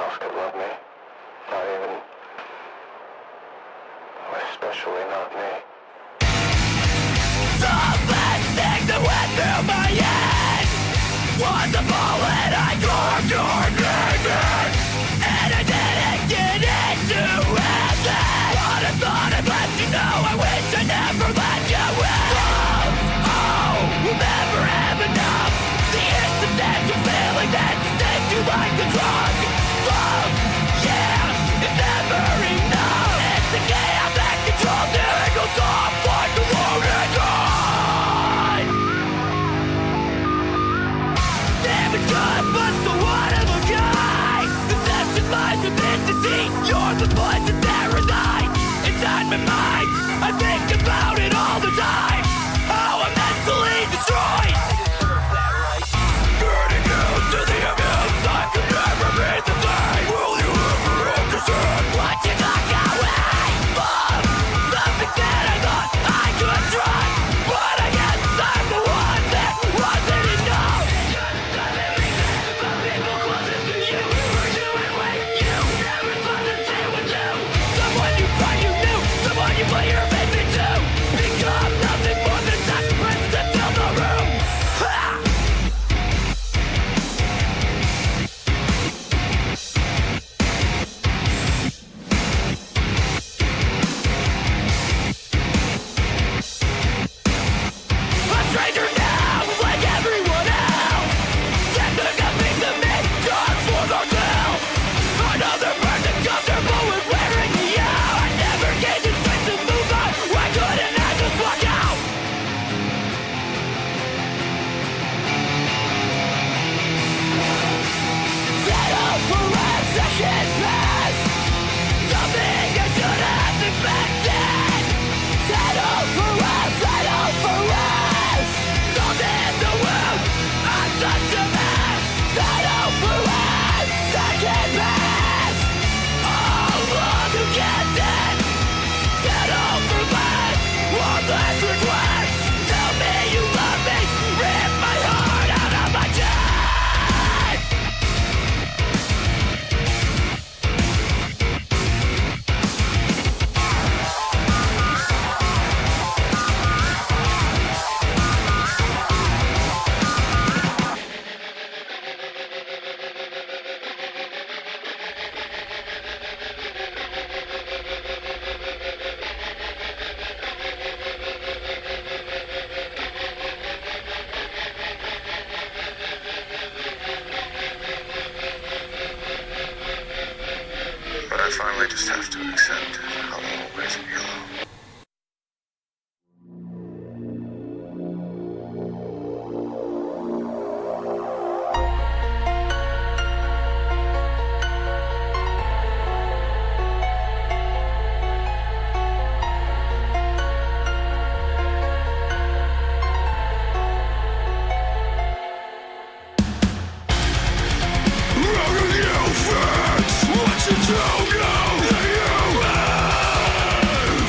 else could love me. Not even, especially not me. The last thing that went through my head was the bullet I carved your name in, and I didn't get into heaven. But I thought I'd let you know, I wish I never let you in. Oh, we'll never have enough. The incidental feeling that sticks you like a drug. Love, yeah, it's never enough. It's the chaos that controls you. It goes off like a loaded gun. Damage done, but so what am a guy? Deception lies within deceit. You're the poison that resides inside my mind. I think about it all the time. How I'm mentally destroyed. Getting used to the abuse. I could never be the same. Will you ever understand what you talk away? Love, something that I thought I could trust, but I guess I'm the one that wasn't enough. Someone you thought you knew, someone you put your faith into, become nothing more than such presence that fill the room. Ha! A stranger now, like everyone else. That took a piece of me just for the thrill. Another person comfortable with wearing me out. I never gained the strength to move on. Why couldn't I just walk out? Settle for a second pass. Something I should have expected. Settle for us. Salt in the wound, I'm such a mess. Settle for us, second best. All of you get it. Settle for less, one less request. Tell me you love me, rip my heart out of my chest. But I finally just have to accept I'll always be alone. What you don't know that you are.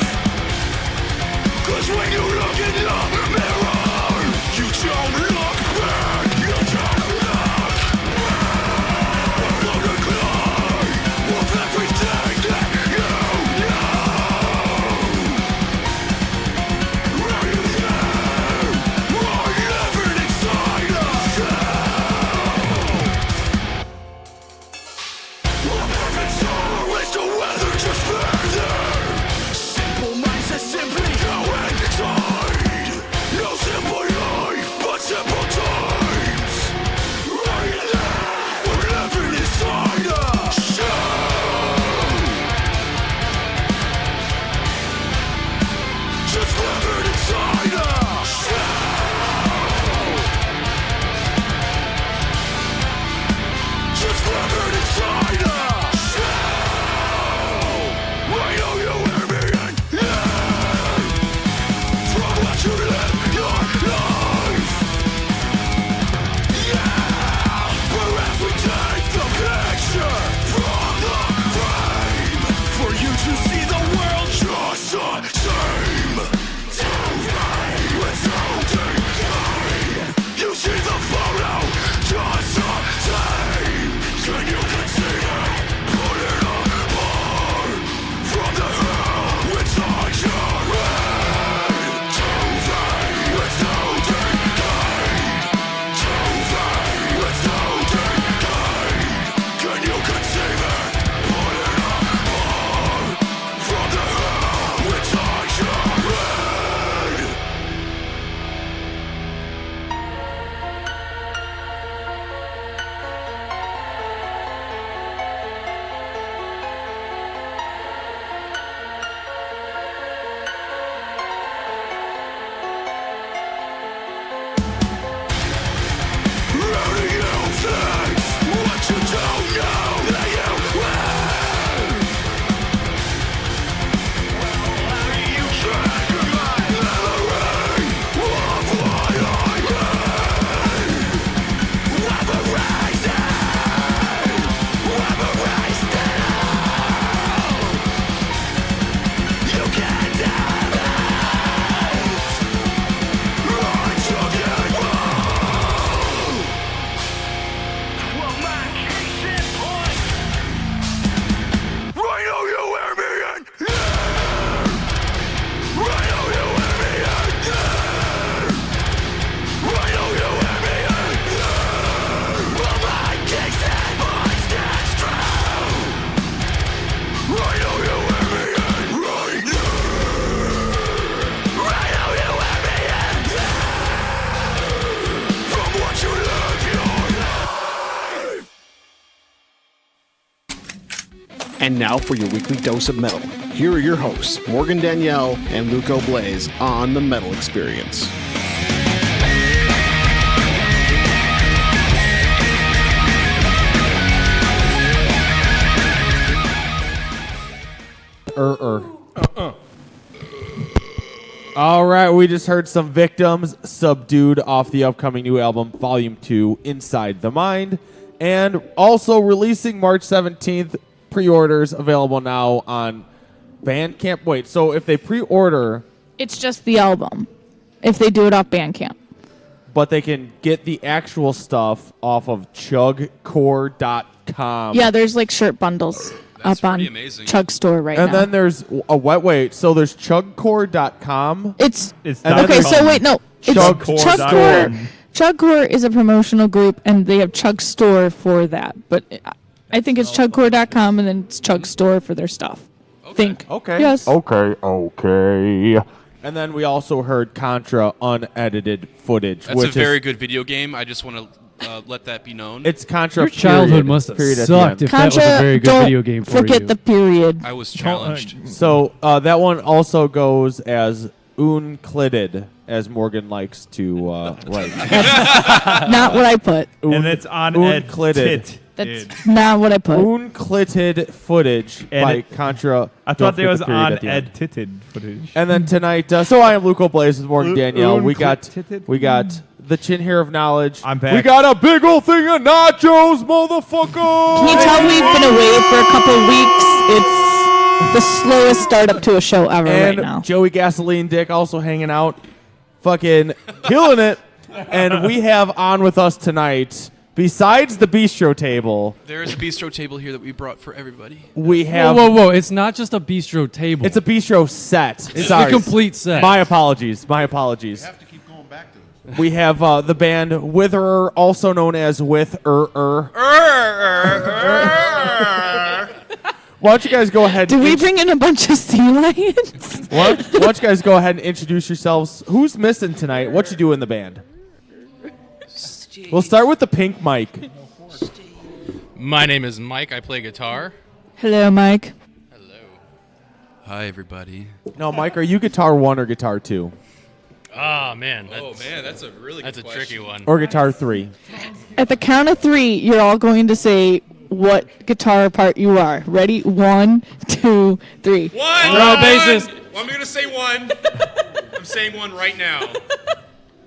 And now for your weekly dose of metal. Here are your hosts, Morgan Danielle and Luco Blaze on The Metal Experience. All right, we just heard some Victims Subdued off the upcoming new album, Volume 2, Inside the Mind. And also releasing March 17th, pre-orders available now on Bandcamp. Wait, so if they pre-order... It's just the album, if they do it off Bandcamp. But they can get the actual stuff off of chugcore.com. Yeah, there's like shirt bundles up on amazing. Chug Store right And now. then there's a wait. So there's chugcore.com. It's okay. So wait, no. It's Chugcore. Chugcore is a promotional group, and they have Chug Store for that. But I think it's chugcore.com, and then it's Chug Store for their stuff. Think. Okay. Yes. Okay. And then we also heard Contra unedited footage. That's a very good video game. I just want to let that be known. It's Contra. Your childhood must have sucked if that was a very good video game for you. Forget the period. I was challenged. So that one also goes as unclidded, as Morgan likes to write. That's not what I put. And it's on unclidded. That's not what I put. Unclidded footage by Contra. I thought there was on edited footage. And then tonight, so I am Luco Blaze with Morgan Danielle. We got the Chin Hair of Knowledge. I'm back. We got a big old thing of nachos, motherfucker. Can you tell we've been away for a couple of weeks? It's the slowest startup to a show ever and right now. Joey Gasoline Dick also hanging out, fucking killing it. And we have on with us tonight, besides the bistro table. There is a bistro table here that we brought for everybody. We have. Whoa! It's not just a bistro table. It's a bistro set. It's Sorry. a complete set. My apologies. You have to keep going back to this. We have the band Witherer, also known as Witherer. Why don't you guys go ahead? Did we bring in a bunch of sea lions? Why don't you guys go ahead and introduce yourselves? Who's missing tonight? What you do in the band? Steve. We'll start with the pink mic. My name is Mike. I play guitar. Hello, Mike. Hello. Hi, everybody. No, Mike, are you guitar 1 or guitar 2? Ah, man. That's a really That's a tricky one. Or guitar 3? At the count of 3, you're all going to say what guitar part you are. Ready? 1, 2, 3. One! bassist. Well, I'm going to say one. I'm saying one right now.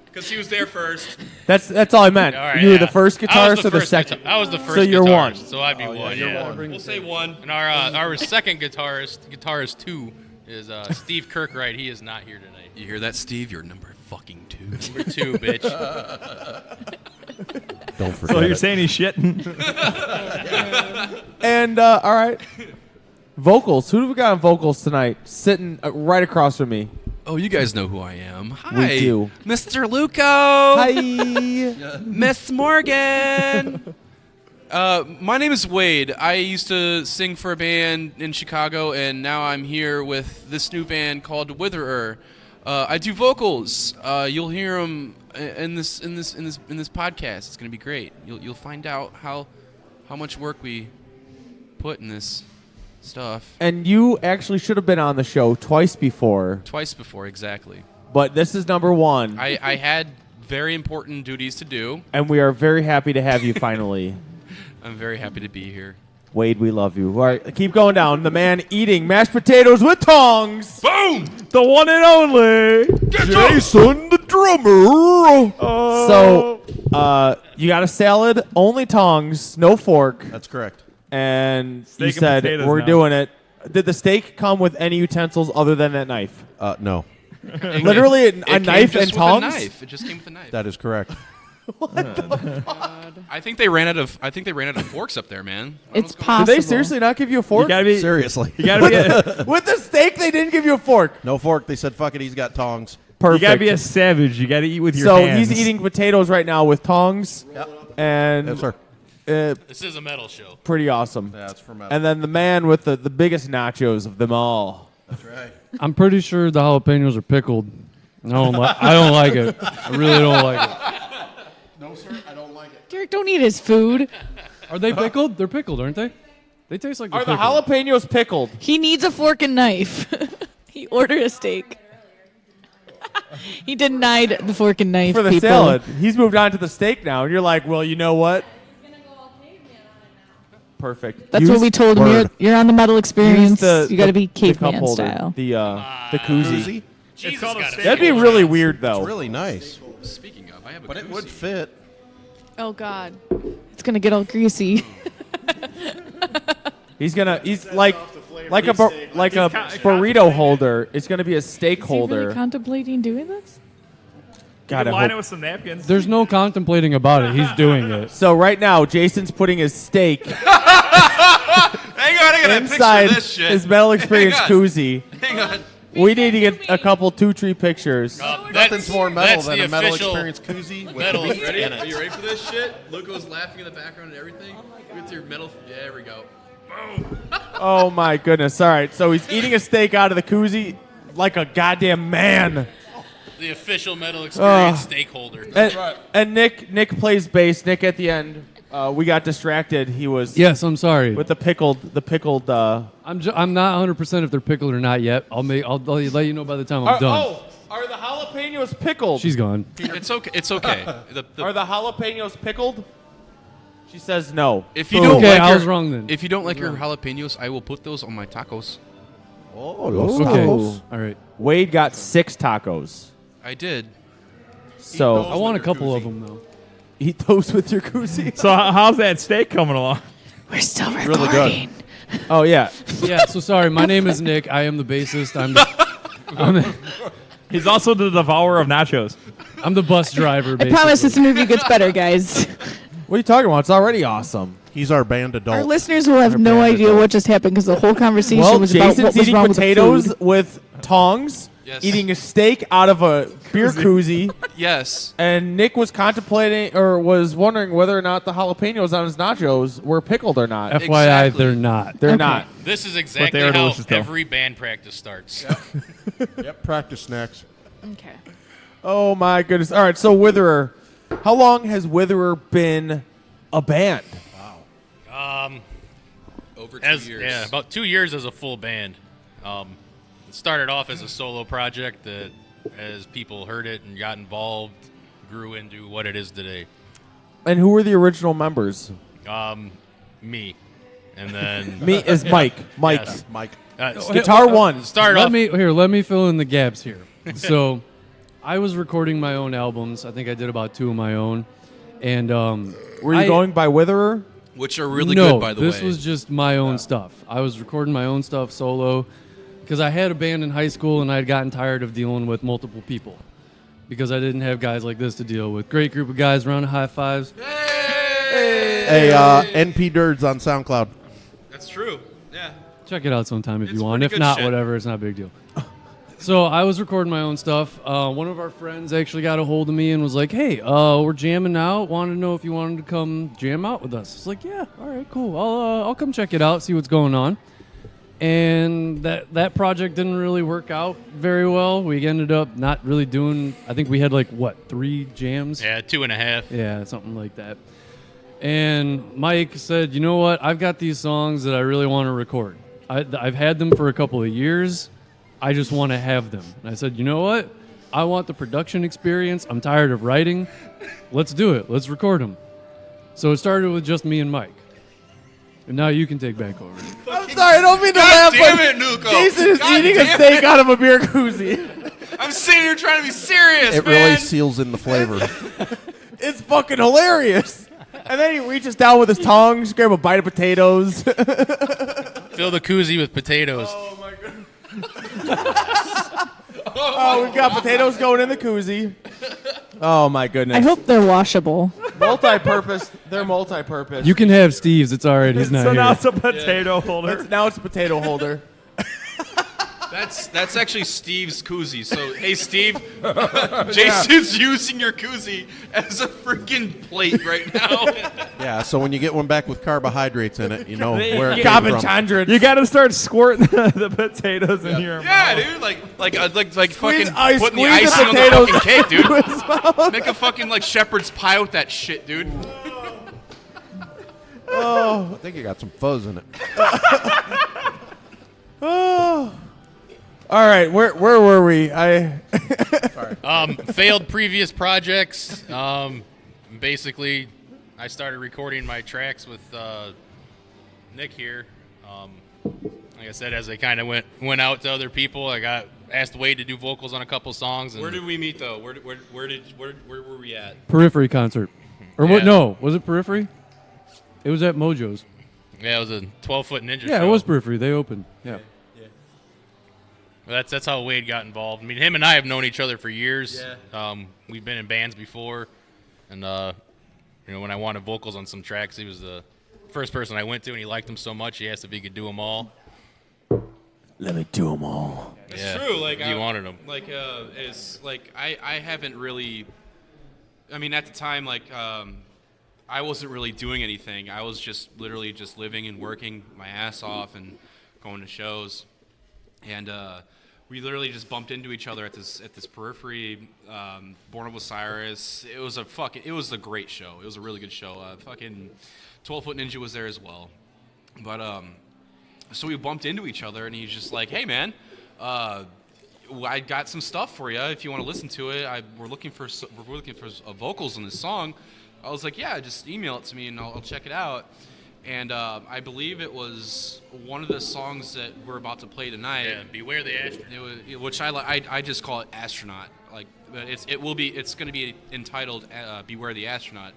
Because he was there first. That's all I meant. All right, you were yeah. the first guitarist or the second? I was the first So you're guitarist, 1. So I'd be one, yeah. We'll say one. And our second guitarist 2, is Steve Kirkwright. He is not here tonight. You hear that, Steve? You're number fucking 2. Number 2, bitch. Don't forget. So you're saying he's shitting? And all right, vocals. Who do we got on vocals tonight? Sitting right across from me. Oh, you guys know who I am. Hi. We do. Mr. Luco. Hi. Miss Morgan. My name is Wade. I used to sing for a band in Chicago, and now I'm here with this new band called Witherer. I do vocals. You'll hear them in this podcast. It's gonna be great. You'll find out how much work we put in this stuff. And you actually should have been on the show twice before. Twice before, exactly. But this is number 1. I had very important duties to do. And we are very happy to have you finally. I'm very happy to be here. Wade, we love you. All right, keep going down. The man eating mashed potatoes with tongs. Boom! The one and only Jason the drummer. So, you got a salad, only tongs, no fork. That's correct. And Steak you and said, potatoes we're now. doing it. Did the steak come with any utensils other than that knife? No, Literally a It came knife just and with tongs? A knife. It just came with a knife. that is correct. I think they ran out of forks up there, man. It's Did possible. they seriously not give you a fork? You gotta be. Seriously. You gotta be. With the steak, they didn't give you a fork. No fork. They said, fuck it, he's got tongs. Perfect. You gotta be a savage. You gotta eat with your so hands. he's eating potatoes right now with tongs. Yep. And Yes, sir. This is a metal show. pretty awesome. That's for metal. And then the man with the biggest nachos of them all. That's right. I'm pretty sure the jalapenos are pickled. I don't like it. I really don't like it. No, sir, I don't like it. Derek, don't eat his food. Are they pickled? They're pickled, aren't they? They taste like Are the pickled. jalapenos pickled? He needs a fork and knife. He ordered a steak. He denied the fork and knife For the people. salad. He's moved on to the steak now, and you're like, well, you know what? Perfect. That's what we told him. You're on the metal experience. You got to be the cup caveman holder, style. The koozie. Koozie? Jesus got it. That'd be really weird, though. It's really nice. Speaking of, I have a But it koozie. would fit. Oh God, it's gonna get all greasy. He's like a burrito holder. It's gonna be a steak Is he holder. really contemplating doing this? God, I Line hope- it with some napkins. There's no contemplating about it. He's doing it. So right now, Jason's putting his steak Hang on, I gotta inside picture this shit. his metal experience Hang on. koozie. Hang on. We need to get a couple 2-3 pictures. Nothing's more metal that's than the a metal official experience koozie with metal. meat Ready? in Are you it. ready for this shit? Luco's laughing in the background and everything. With your metal. Yeah, there we go. Oh my goodness! All right, so he's eating a steak out of the koozie like a goddamn man. The official metal experience stakeholder. And Nick plays bass. Nick at the end, we got distracted. He was Yes, I'm sorry. with the pickled. I'm not 100% if they're pickled or not yet. I'll let you know by the time I'm done. Are the jalapenos pickled? She's gone. It's okay. It's okay. Are the jalapenos pickled? She says no. If you don't Okay, like I your, was wrong then. If you don't like your jalapenos, I will put those on my tacos. Oh, those Okay. tacos. All right. Wade got 6 tacos. I did. So I want a couple of them though. eat those with your koozie. So how's that steak coming along? We're still recording. Really good. Oh yeah. Yeah. So sorry. My name is Nick. I am the bassist. He's also the devourer of nachos. I'm the bus driver. I Basically. promise this movie gets better, guys. What are you talking about? It's already awesome. He's our band adult. Our listeners will have no idea what just happened because the whole conversation Well, was about Jason's what was eating wrong potatoes with the with tongs, Yes. eating a steak out of a beer koozie, Yes. and Nick was contemplating or was wondering whether or not the jalapenos on his nachos were pickled or not. FYI, Exactly. they're not. They're Okay. not. This is exactly they are how delicious, though. every band practice starts. Yep, practice snacks. food. Okay. Oh my goodness! All right, so Witherer, how long has Witherer been a band? Over 2 years. Yeah, about 2 years as a full band. It started off as a solo project that, as people heard it and got involved, grew into what it is today. And who were the original members? Me, and then Me is Mike. Mike. Yes. Mike. Guitar one. started off. Let me fill in the gaps here. So, I was recording my own albums. I think I did about 2 of my own, and Were you going by Witherer? Which are really no, good, by the way. this was just my own stuff. I was recording my own stuff solo because I had a band in high school and I had gotten tired of dealing with multiple people because I didn't have guys like this to deal with. Great group of guys, round of high fives. Hey, NP Dirds on SoundCloud. That's true. Yeah. Check it out sometime if It's you want. pretty If good not, shit. whatever. It's not a big deal. So I was recording my own stuff. One of our friends actually got a hold of me and was like, "Hey, we're jamming out. Wanted to know if you wanted to come jam out with us." It's like, "Yeah, all right, cool. I'll come check it out, see what's going on." And that project didn't really work out very well. We ended up not really doing. I think we had 3 jams. Yeah, 2.5. Yeah, something like that. And Mike said, "You know what? I've got these songs that I really want to record. I've had them for a couple of years. I just want to have them." And I said, "You know what? I want the production experience. I'm tired of writing. Let's do it. Let's record them." So it started with just me and Mike. And now you can take back over. I'm sorry, I don't mean to laugh, damn but it, Nuko. Jason is God eating a damn steak out of a beer koozie. I'm sitting here trying to be serious, It man. really seals in the flavor. It's fucking hilarious. And then he reaches down with his tongs, grab a bite of potatoes. Fill the koozie with potatoes. Oh, we've got potatoes going in the koozie. Oh my goodness. I hope they're washable. Multi-purpose. They're multi-purpose. You can have Steve's. It's all right. He's not So now here. it's a potato holder. Now it's a potato holder. That's actually Steve's koozie. So, hey, Steve, Jason's using your koozie as a freaking plate right now. Yeah, so when you get one back with carbohydrates in it, you know They where it get- came Gavin from. Chandra. You got to start squirting the potatoes in your Yeah, mouth. dude, like fucking I putting the squeeze the icing on the potatoes fucking cake, dude. Make a fucking shepherd's pie with that shit, dude. I think you got some fuzz in it. Oh. All right, where were we? Failed previous projects. Basically, I started recording my tracks with Nick here. Like I said, as I kind of went out to other people, I got asked Wade to do vocals on a couple songs. And Where did we meet though? Where were we at? Periphery concert. Or what? No, was it Periphery? It was at Mojo's. Yeah, it was a 12-foot ninja show. Yeah, it was Periphery. They opened. Yeah. Well, that's how Wade got involved. I mean, him and I have known each other for years. Yeah. We've been in bands before, and when I wanted vocals on some tracks, he was the first person I went to, and he liked them so much, he asked if he could do them all. Let me do them all. It's true. Like he wanted them. Like it's like I haven't really. I mean, at the time, like I wasn't really doing anything. I was just literally just living and working my ass off and going to shows, and we literally just bumped into each other at this Periphery, Born of Osiris. It was a great show. It was a really good show. Fucking 12-Foot Ninja was there as well, but so we bumped into each other, and he's just like, "Hey, man, I got some stuff for you if you want to listen to it. We're looking for vocals on this song." I was like, "Yeah, just email it to me, and I'll check it out." And I believe it was one of the songs that we're about to play tonight. Yeah, Beware the Astronaut. Which I just call it Astronaut. Like, but it's going to be entitled Beware the Astronaut.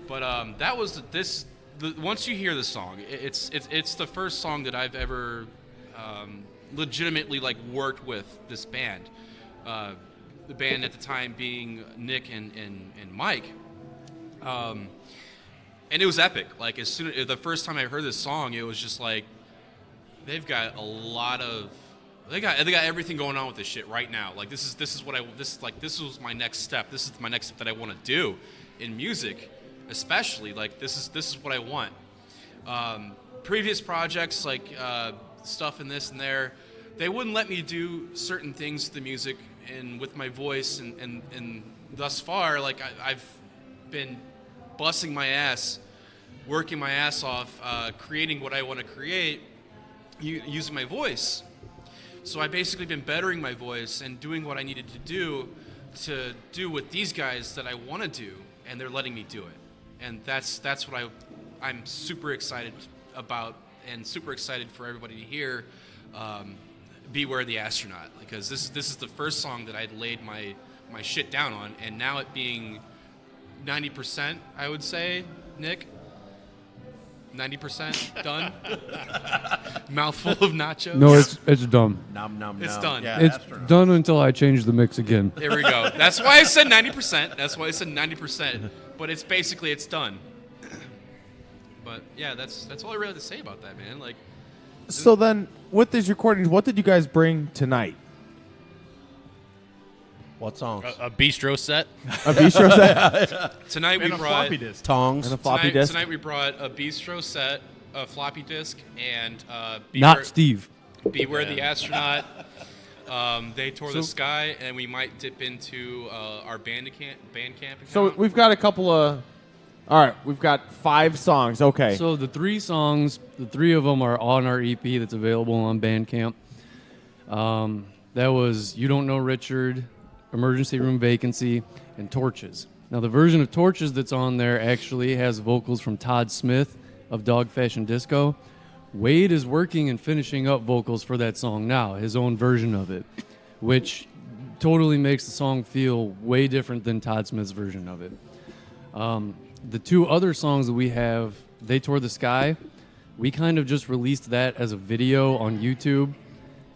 But that was once you hear the song, it's the first song that I've ever legitimately like worked with this band. The band at the time being Nick and Mike. And it was epic. Like the first time I heard this song, it was just like they've got they got everything going on with this shit right now. Like this was my next step. This is my next step that I want to do in music, especially. Like this is what I want. Previous projects like stuff in this and there, they wouldn't let me do certain things to the music and with my voice and thus far, like I've been busting my ass, working my ass off, creating what I want to create, using my voice. So I've basically been bettering my voice and doing what I needed to do with these guys that I want to do, and they're letting me do it. And that's what I'm super excited about, and super excited for everybody to hear. Beware the Astronaut, because this is the first song that I'd laid my shit down on, and now it being 90%, I would say, Nick. 90% done. Mouthful of nachos. No, it's done. Nom nom. It's done. Yeah, It's astronaut. done until I change the mix again. There we go. That's why I said 90%. That's why I said 90%. But it's basically it's done. But yeah, that's all I really have to say about that, man. Like, So then, with these recordings, what did you guys bring tonight? What songs? A bistro set. A bistro set tonight we And a brought floppy disk. Tongs. and a floppy tonight, disk. tonight we brought a bistro set, a floppy disk, and Not Steve. Beware the Astronaut. They tore the sky, and we might dip into our Bandcamp account. So we've got a couple of. All right, we've got 5 songs. Okay. So the 3 songs, the 3 of them are on our EP that's available on Bandcamp. That was You Don't Know Richard, Emergency Room Vacancy, and Torches. Now the version of Torches that's on there actually has vocals from Todd Smith of Dog Fashion Disco. Wade is working and finishing up vocals for that song now, his own version of it, which totally makes the song feel way different than Todd Smith's version of it. The 2 other songs that we have, They Tore the Sky, we kind of just released that as a video on YouTube,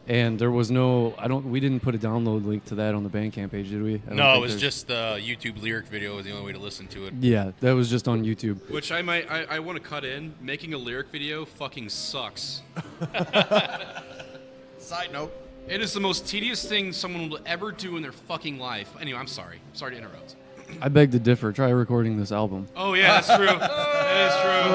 and there was we didn't put a download link to that on the Bandcamp page, did we? I don't No, think it was there's- just the YouTube lyric video was the only way to listen to it. Yeah, that was just on YouTube. Which I want to cut in. Making a lyric video fucking sucks. Side note. It is the most tedious thing someone will ever do in their fucking life. Anyway, I'm sorry. Sorry to interrupt. I beg to differ. Try recording this album. Oh yeah, that's true. That is true.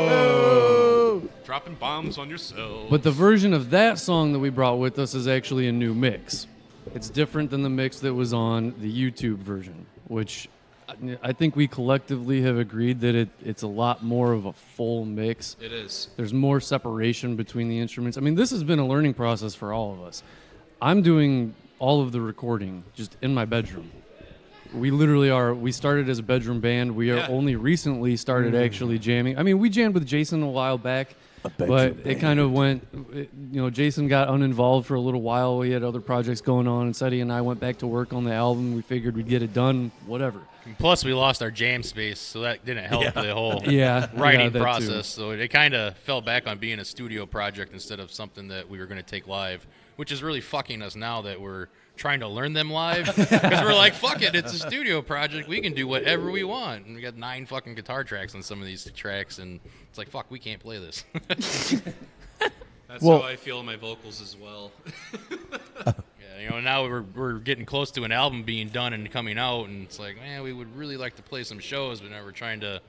Oh. Dropping bombs on yourself. But the version of that song that we brought with us is actually a new mix. It's different than the mix that was on the YouTube version, which I think we collectively have agreed that it's a lot more of a full mix. It is. There's more separation between the instruments. I mean, this has been a learning process for all of us. I'm doing all of the recording just in my bedroom. We literally are. We started as a bedroom band. We are only recently started actually jamming. I mean, we jammed with Jason a while back, but it kind of went. Jason got uninvolved for a little while. We had other projects going on, and Seti and I went back to work on the album. We figured we'd get it done, whatever. Plus, we lost our jam space, so that didn't help the whole writing that process. too. So it kind of fell back on being a studio project instead of something that we were going to take live, which is really fucking us now that we're trying to learn them live. Because we're like, fuck it, it's a studio project. We can do whatever we want. And we got 9 fucking guitar tracks on some of these tracks, and it's like, fuck, we can't play this. That's how I feel in my vocals as well. Now we're getting close to an album being done and coming out, and it's like, man, we would really like to play some shows, but now we're trying to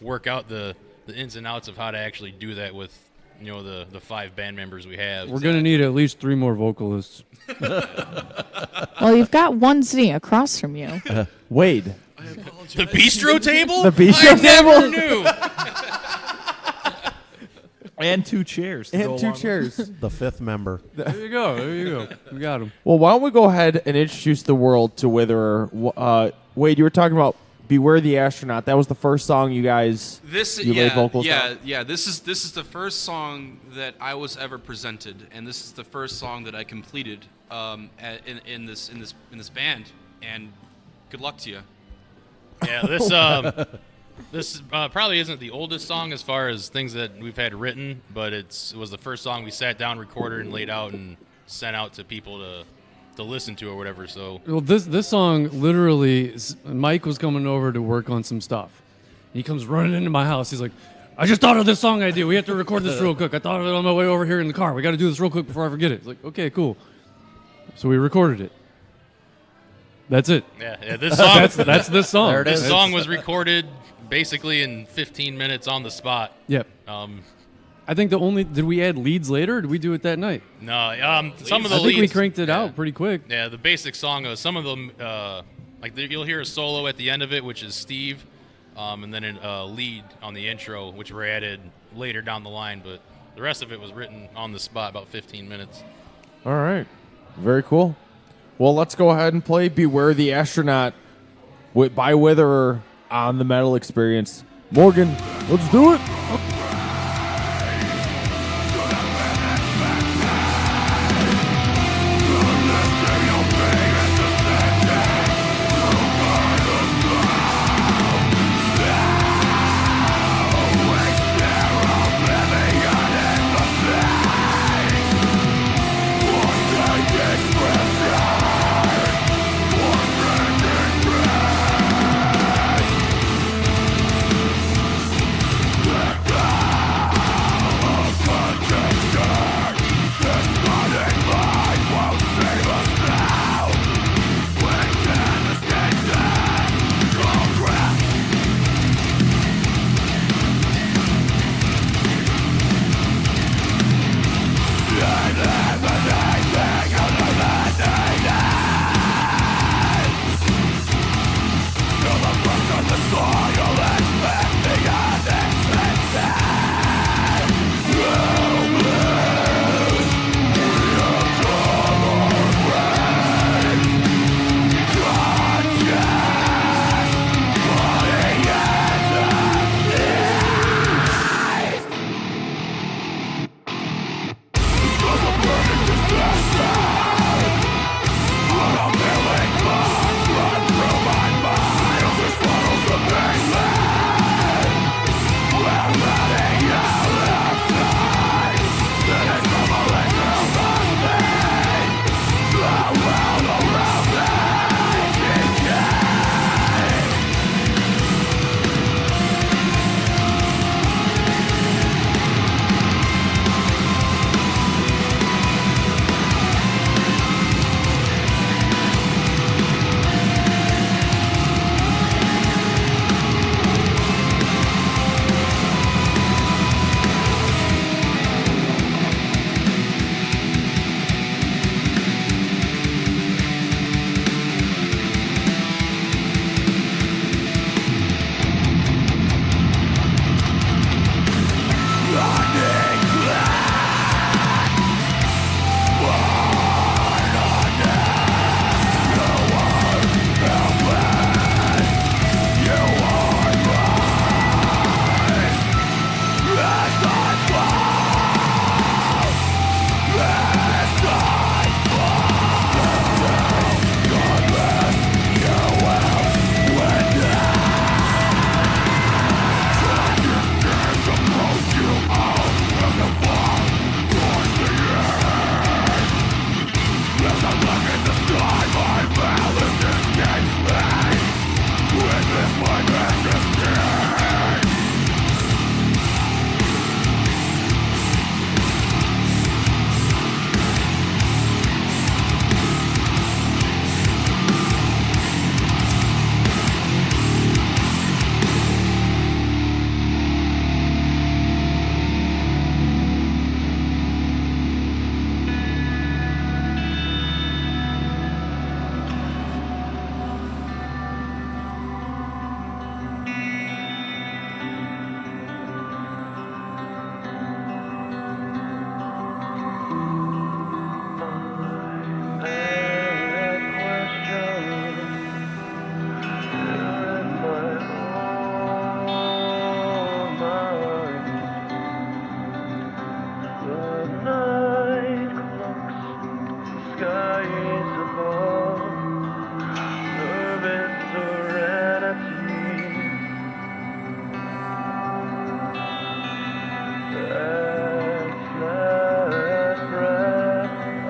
work out the ins and outs of how to actually do that with the 5 band members we have. We're going to need at least 3 more vocalists. Well, you've got one sitting across from you. Wade. The bistro table? The bistro table? I never knew. And 2 chairs. to go And 2 along with chairs. The 5th member. There you go. We got him. Well, why don't we go ahead and introduce the world to Witherer? Wade, you were talking about "Beware the Astronaut." That was the first song you guys laid vocals on. Yeah. This is the first song that I was ever presented, and this is the first song that I completed in this band. And good luck to you. Yeah, this probably isn't the oldest song as far as things that we've had written, but it was the first song we sat down, recorded, and laid out and sent out to people to listen to or whatever. So Well, this song literally, Mike was coming over to work on some stuff. He comes running into my house. He's like, I just thought of this song idea. We have to record this real quick. I thought of it on my way over here in the car. We got to do this real quick before I forget it. It's like, okay, cool. So we recorded it. That's it. Yeah, this song. that's this song. There it is. This song was recorded basically in 15 minutes on the spot. Yep. I think did we add leads later, or did we do it that night? No, some of the I think we leads, cranked it out pretty quick. Yeah, the basic song. Some of them, you'll hear a solo at the end of it, which is Steve, and then a lead on the intro, which were added later down the line. But the rest of it was written on the spot, about 15 minutes. All right. Very cool. Well, let's go ahead and play "Beware the Astronaut" by Witherer on the Metal Experience. Morgan, let's do it.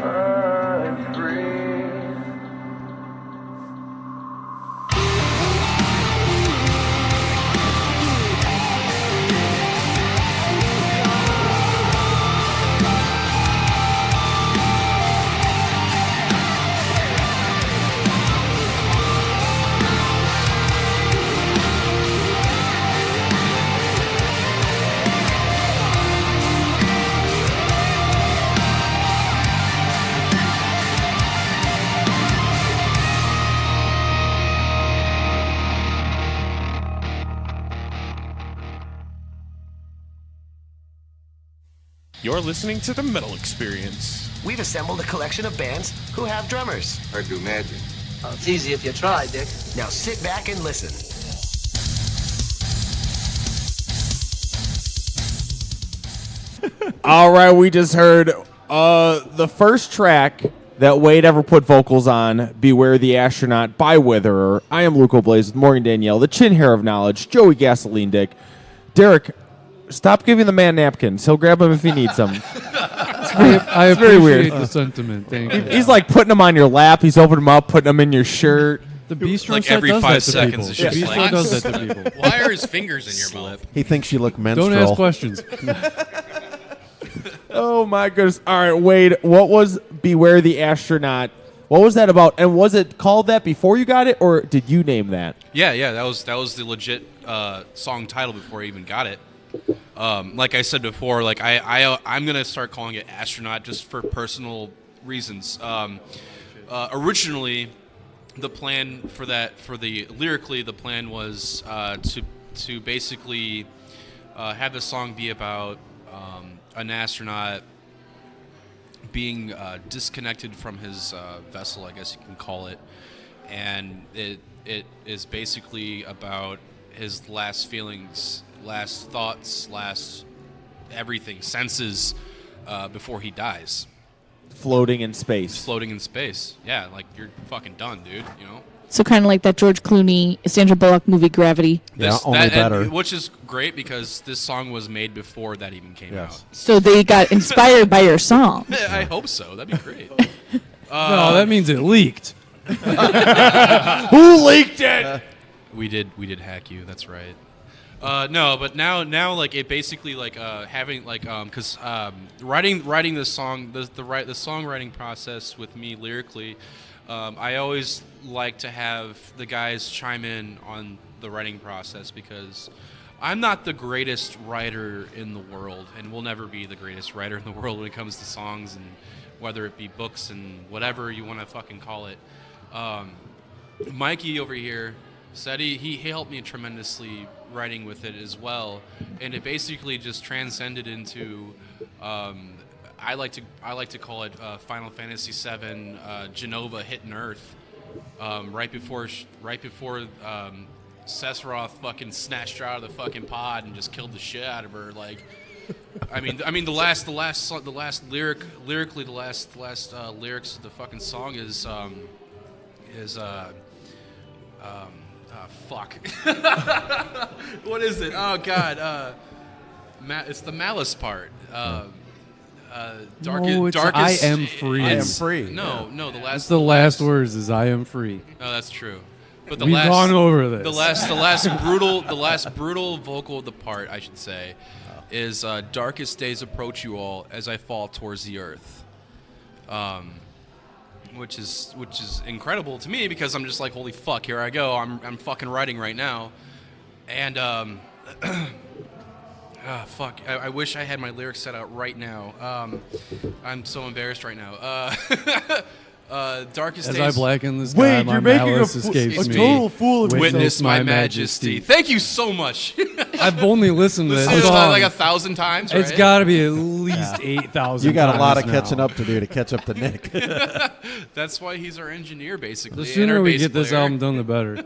I'm free. You're listening to the Metal Experience. We've assembled a collection of bands who have drummers. I do magic. Well, it's easy if you try, Dick. Now sit back and listen. All right, we just heard the first track that Wade ever put vocals on, Beware the Astronaut by Witherer. I am Luke O'Blaze with Morgan Danielle, the chin hair of knowledge, Joey Gasoline Dick. Derek, stop giving the man napkins. He'll grab them if he needs them. I It's very appreciate weird. the sentiment. Thank you. He's like putting them on your lap. He's opening them up, putting them in your shirt. The bistro Like set every does 5 that to seconds, people. it's The just bistro like- does that to people. Why are his fingers in your mouth? He thinks you look menstrual. Don't ask questions. Oh, my goodness. All right, Wade, what was Beware the Astronaut? What was that about? And was it called that before you got it, or did you name that? Yeah, that was the legit song title before I even got it. Like I said before, like I'm gonna start calling it Astronaut just for personal reasons. Originally, the plan lyrically, the plan was to basically have the song be about an astronaut being disconnected from his vessel, I guess you can call it, and it is basically about his last feelings, last thoughts, last everything, senses before he dies. Floating in space. Floating in space. Yeah, like you're fucking done, dude. You know. So kind of like that George Clooney, Sandra Bullock movie Gravity. Yeah, only better. Which is great because this song was made before that even came out. So they got inspired by your song. I hope so. That'd be great. No, that means it leaked. Who leaked it? We did hack you. That's right. No, but now, like it basically like having like because writing this song, the songwriting process with me lyrically, I always like to have the guys chime in on the writing process because I'm not the greatest writer in the world, and will never be the greatest writer in the world when it comes to songs and whether it be books and whatever you want to fucking call it. Mikey over here said he helped me tremendously writing with it as well, and it basically just transcended into I like to call it Final Fantasy VII Genova hitting Earth right before Sephiroth fucking snatched her out of the fucking pod and just killed the shit out of her. Like, I mean the last lyrics of the fucking song is fuck. What is it? Oh God, it's the malice part. Darkest. I am free. I am free. No, the last. That's the last words is I am free. No, that's true. But We've gone over this. The last brutal vocal of the part, I should say, is "Darkest days approach you all as I fall towards the earth," which is incredible to me because I'm just like, holy fuck, here I go. I'm fucking writing right now, and fuck, I wish I had my lyrics set out right now. I'm so embarrassed right now. Darkest As days. I blacken the sky, Wade, my you're making malice a escapes me. total fool of Witness my majesty. Thank you so much. I've only listened to This this is song. like 1,000 times, right? It's got to be at least 8,000. You got a lot of now. catching up to do to catch up to Nick. That's why he's our engineer, basically. The and sooner our we bass get this player. album done, the better.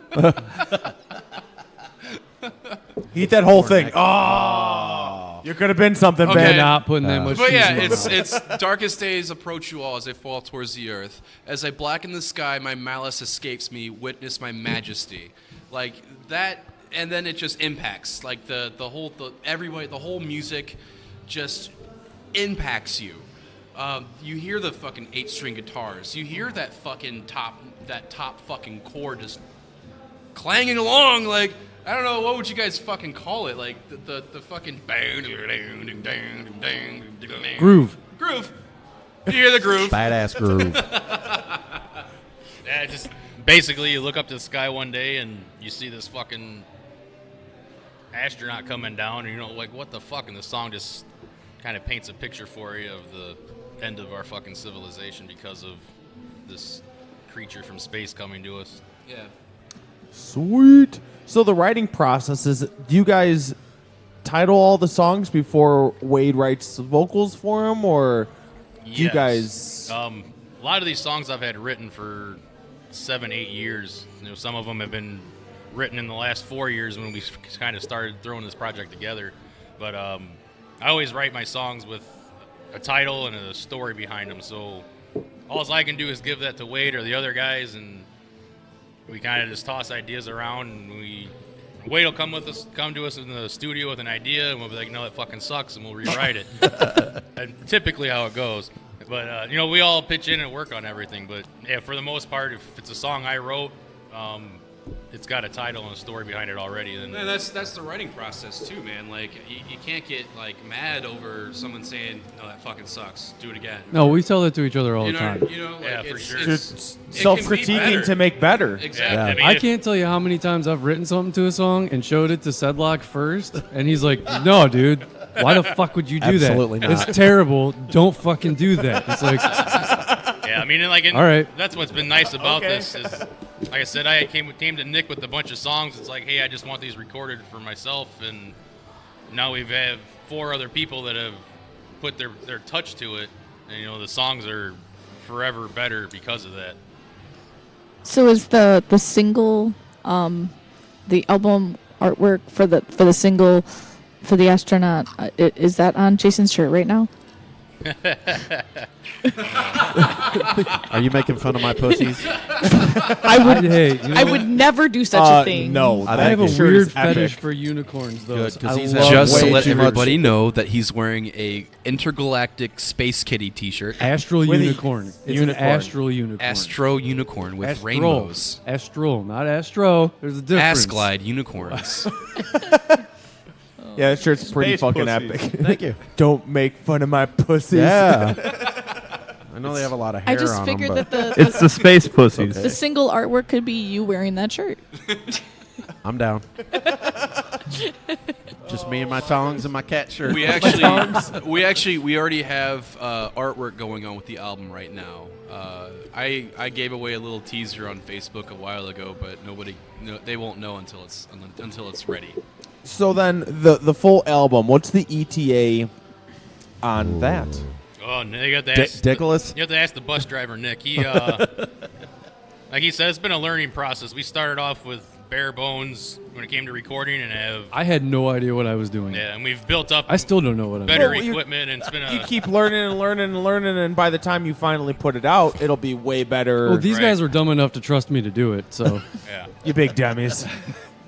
Eat that whole thing. Oh, you could have been something, Okay. Ben. Not putting that much But cheese yeah, in my mouth. it's darkest days approach you all as I fall towards the earth. As I blacken the sky, my malice escapes me. Witness my majesty. Like that, and then it just impacts like the whole music, just impacts you. You hear the fucking 8-string guitars. You hear that top fucking chord just clanging along. Like, I don't know, what would you guys fucking call it? Like the fucking Groove. Groove. You hear the groove. Badass groove. Yeah, just basically you look up to the sky one day and you see this fucking astronaut coming down, and you know, like, what the fuck? And the song just kind of paints a picture for you of the end of our fucking civilization because of this creature from space coming to us. Yeah. Sweet. So the writing process is, do you guys title all the songs before Wade writes vocals for them, or do you guys? A lot of these songs I've had written for 7-8 years. You know, some of them have been written in the last 4 years when we kind of started throwing this project together. But I always write my songs with a title and a story behind them. So all I can do is give that to Wade or the other guys, and we kind of just toss ideas around. And Wade will come to us in the studio with an idea, and we'll be like, "No, that fucking sucks," and we'll rewrite it. And typically how it goes. But you know, we all pitch in and work on everything. But yeah, for the most part, if it's a song I wrote, it's got a title and a story behind it already. And Man, that's the writing process too, man. Like, you can't get like mad over someone saying, "No, that fucking sucks. Do it again." No, we tell that to each other all You the know, time. you know, like, Yeah, for it's, sure. it's, Just it can be self-critiquing better. to make better. Exactly. Yeah. I mean, I can't tell you how many times I've written something to a song and showed it to Sedlock first, and he's like, "No, dude, why the fuck would you do Absolutely that? not. It's terrible. Don't fucking do that." It's like, yeah, I mean, and like, all right. That's what's been nice about this is, like I said, I came to Nick with a bunch of songs. It's like, hey, I just want these recorded for myself, and now we've had 4 other people that have put their touch to it, and you know, the songs are forever better because of that. So is the single, the album artwork for the single for the astronaut, is that on Jason's shirt right now? Are you making fun of my pussies? I would never do such a thing. No, I have a shirt weird is fetish epic. for unicorns, though. Good, 'cause I he's love had Just to way let too much- everybody know that he's wearing a intergalactic space kitty T-shirt. Astral With a unicorn. It's unicorn. an astral unicorn. Astro unicorn with Astral. rainbows. Astral, not astro. There's a difference. Asglide unicorns. Yeah, that shirt's pretty Space fucking pussies. epic. Thank you. Don't make fun of my pussies. Yeah. I know they have a lot of hair I just on figured them, that but It's the space pussies. the single artwork could be you wearing that shirt. I'm down. Just me and my tongs and my cat shirt. we already have artwork going on with the album right now. I gave away a little teaser on Facebook a while ago, but they won't know until it's ready. So then the full album, what's the ETA on that? Oh, you got to ask. Dickolas? You have to ask the bus driver, Nick. He, like he said, it's been a learning process. We started off with bare bones when it came to recording, and I had no idea what I was doing. and we've built up I still don't know what I'm better doing. equipment, and it's been You a keep learning and learning and learning, and by the time you finally put it out, it'll be way better. Well, these Right. guys were dumb enough to trust me to do it, so yeah. You big dummies.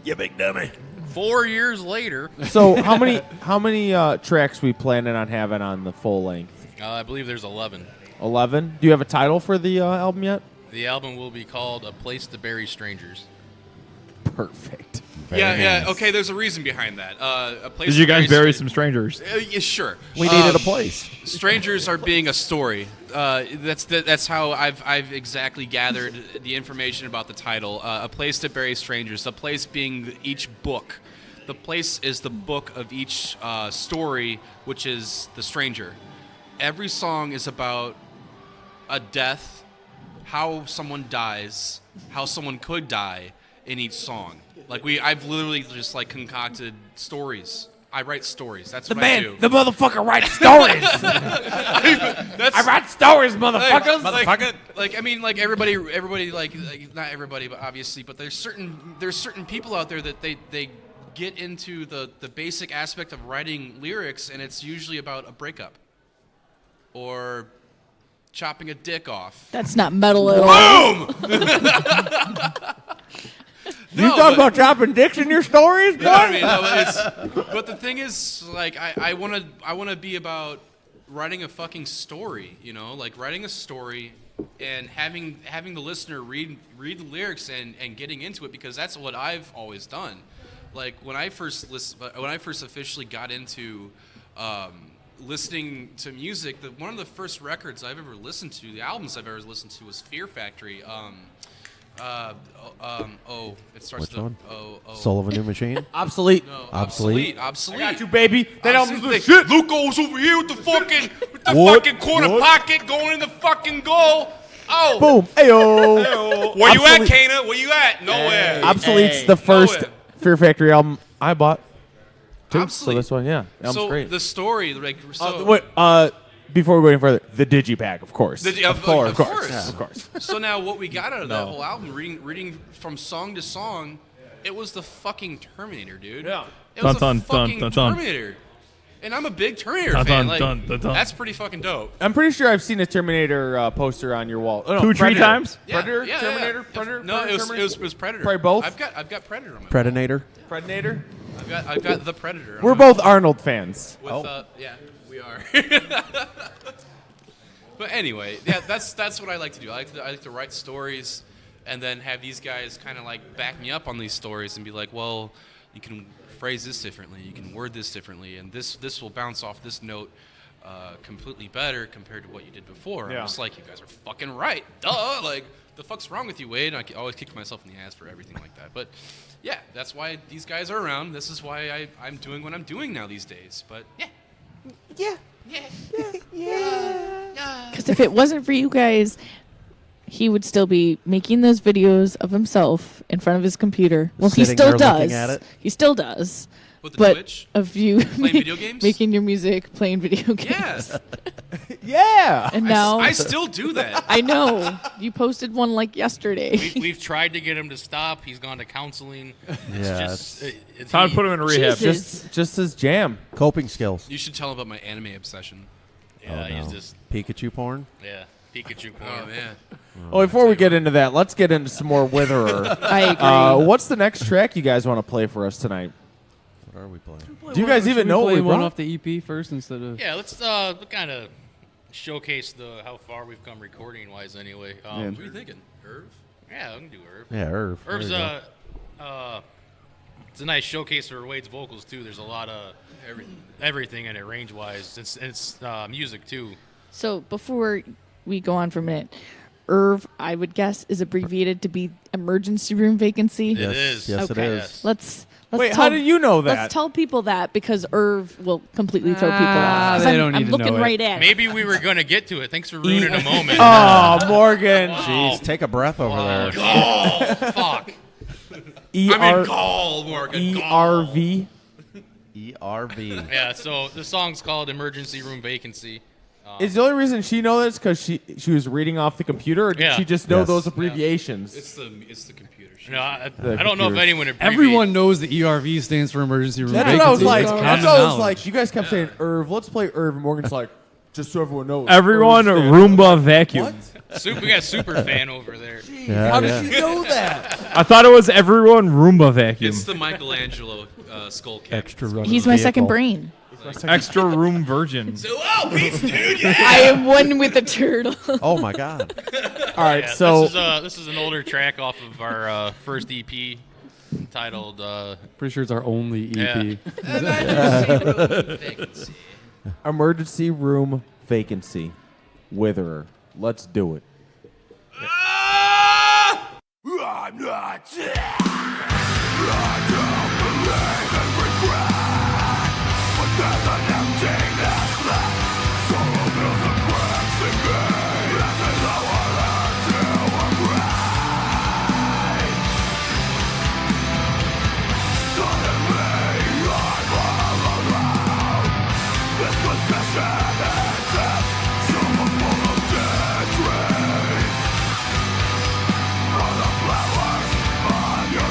You big dummy. 4 years later, So how many tracks we planning on having on the full length? I believe there's 11. 11. Do you have a title for the album yet? The album will be called "A Place to Bury Strangers." Perfect. Yeah. Okay, there's a reason behind that. A place. Did you to guys bury stra- some strangers? Yeah, sure. We needed a place. Strangers are being a story. That's how I've exactly gathered the information about the title. A place to bury strangers. A place being each book. The place is the book of each story, which is the stranger. Every song is about a death, how someone dies, how someone could die in each song. Like I've literally just like concocted stories. I write stories. That's what I do. The motherfucker writes stories. That's, I write stories, motherfuckers. Like I mean, like everybody, like not everybody, but obviously, but there's certain people out there that they get into the basic aspect of writing lyrics, and it's usually about a breakup or chopping a dick off. That's not metal at all. Boom! You talk about chopping dicks in your stories, boy? You know what I mean? No, but the thing is, like, I want to be about writing a fucking story, you know, like writing a story and having the listener read the lyrics and getting into it, because that's what I've always done. Like when I first officially got into listening to music, one of the first records I've ever listened to, the albums I've ever listened to, was Fear Factory. It starts Which with one? Oh. Soul of a New Machine? Obsolete. No, Obsolete. Obsolete. I got you, baby. That album's the Obsolete. shit. Luco's over here with the fucking What? fucking corner What? pocket going in the fucking goal. Oh. Boom. Ayo. Where you at, Obsolete. Kana? Where you at? Nowhere. Obsolete's the first Nowhere. Fear Factory album I bought. Too. So Obsolete. this one, yeah. That album's So great. the story, like, so Wait, before we go any further, the Digipack, of course. Of course. Yeah, of course. So now what we got out of that whole album, reading from song to song, it was the fucking Terminator, dude. Yeah. It was Dun, the dun, fucking dun, dun. Terminator. And I'm a big Terminator Dun, fan. dun, Like, dun, dun, dun. that's pretty fucking dope. I'm pretty sure I've seen a Terminator poster on your wall. Oh, no, 2 or 3 Predator. times? Predator? Yeah, Terminator? yeah. Predator? No, Predator? it was Predator. Probably both? I've got Predator on my Predator? Predator? I've got the Predator. on We're my both wall. Arnold fans. With, yeah, we are. But anyway, yeah, that's what I like to do. I like to write stories, and then have these guys kind of like back me up on these stories and be like, well, you can phrase this differently, you can word this differently, and this will bounce off this note completely better compared to what you did before. Yeah. I'm just like, you guys are fucking right. Duh. Like, the fuck's wrong with you, Wade? And I always kick myself in the ass for everything like that. But yeah, that's why these guys are around. This is why I'm doing what I'm doing now these days. But yeah. Because if it wasn't for you guys, he would still be making those videos of himself in front of his computer. Well, he Sitting still there does. looking at it. He still does. With the But Twitch? of you Playing video games? making your music, playing video games. Yes. Yeah. And now I still do that. I know you posted one like yesterday. We've tried to get him to stop. He's gone to counseling. It's Yeah, just, it's Time to put him in rehab. Jesus. Just his jam. Coping skills. You should tell him about my anime obsession. Yeah, Oh, no. he's just Pikachu porn? Pikachu porn. Oh man. Well, before we get into that, let's get into some more Witherer. I agree. What's the next track you guys want to play for us tonight? What are we playing? Do you guys even know what play we one brought? off the EP first instead of? Yeah, let's kind of showcase how far we've come recording wise. Anyway, Yeah. What are you thinking? Irv? yeah, we can do Irv. Yeah, Irv. There Irv's you go. it's a nice showcase for Wade's vocals too. There's a lot of everything in it range wise. It's music too. So before we go on for a minute, IRV, I would guess, is abbreviated to be emergency room vacancy. Yes, is. yes, Okay. it is. Let's Wait, tell, how did you know that? Let's tell people that, because IRV will completely throw people off. 'Cause they I'm, don't need I'm to looking know it. right at it. Maybe we were gonna get to it. Thanks for ruining a moment. Oh, Morgan. Jeez, take a breath over there. Oh, fuck. I'm in call, Morgan. Call. ERV. ERV. Yeah, so the song's called Emergency Room Vacancy. Is the only reason she knows this because she was reading off the computer, or did Yeah. she just know Yes. those abbreviations? It's the computer. No, I The don't know if computers. anyone abbreviates. Everyone knows the ERV stands for emergency room That's vacancy. what I was like. It's That's common what I was knowledge. like. You guys kept saying Irv. Let's play Irv. And Morgan's like, just so everyone knows. Everyone, Irv stands- Roomba vacuum. We got a super fan over there. Yeah, How yeah. did you know that? I thought it was everyone Roomba vacuum. It's the Michelangelo skull cap. Extra running He's my second vehicle. brain. Extra room virgin. So, oh, Pete's dude, yeah. I am one with the turtle. Oh my God. All right, Yeah, so this is an older track off of our first EP titled Pretty sure it's our only EP. Vacancy. emergency room vacancy, Witherer. Let's do it. I'm not dead. I don't believe in regret, but there's an emptiness left. Sorrow fills the cracks in me, as I lower her to a grave. Suddenly I'm all alone. This possession ends up, somewhere full of dead dreams. All the flowers on your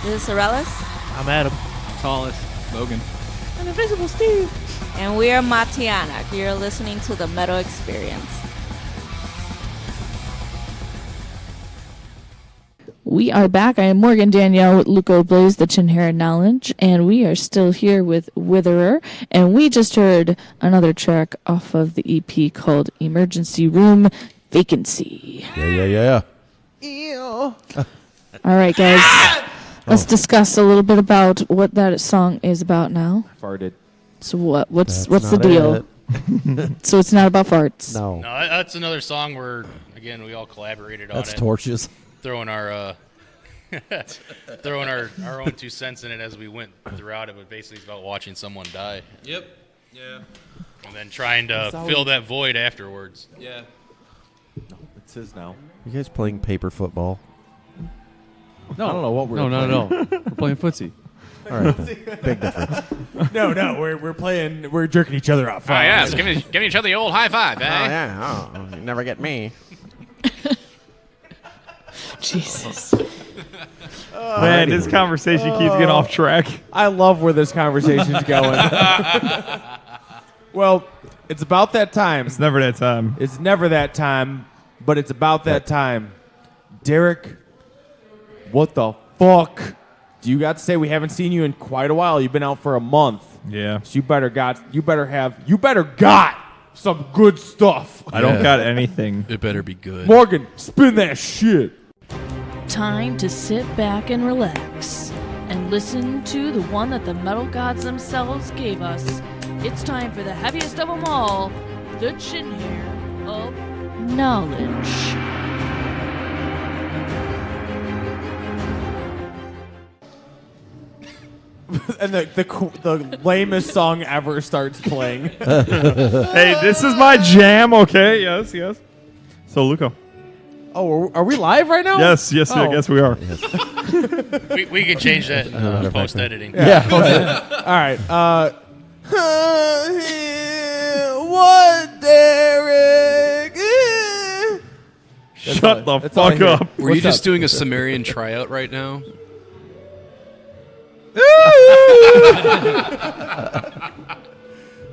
This is Sorellis. I'm Adam. Tallest. Logan. An invisible Steve. And we are Matiana. You're listening to the Metal Experience. We are back. I am Morgan Danielle with Luco Blaze, the Chinhara Knowledge, and we are still here with Witherer. And we just heard another track off of the EP called Emergency Room Vacancy. Yeah. All right, guys. Let's discuss a little bit about what that song is about now. Farted. So what's That's the not deal? it. So it's not about farts. No. No, that's another song where, again, we all collaborated on That's it. torches. Throwing our our own 2 cents in it as we went throughout it, but basically it's about watching someone die. Yep. Yeah. And then trying to how fill we- that void afterwards. Yeah. It's his now. You guys playing paper football? No, I don't know what we're No, playing. not at all. We're playing footsie. All right, then. Big difference. No, we're jerking each other off. Oh, yes. Giving each other the old high five, eh? Yeah. Oh, you never get me. Jesus. Man, this conversation keeps getting off track. I love where this conversation's going. Well, it's about that time. It's never that time. It's never that time, but it's about that time. Derek, what the fuck do you got to say? We haven't seen you in quite a while. You've been out for a month. Yeah. So you better got some good stuff. I don't got anything. It better be good. Morgan, spin that shit. Time to sit back and relax and listen to the one that the metal gods themselves gave us. It's time for the heaviest of them all, the chin hair of knowledge. And the lamest song ever starts playing. Hey, this is my jam, okay? Yes. So, Luco. Oh, are we live right now? Yes, I guess we are. We can change that in post-editing. Yeah. All right. What, Derek? Shut the that's all I fuck hear. up. Were you What's just up? doing a Sumerian tryout right now?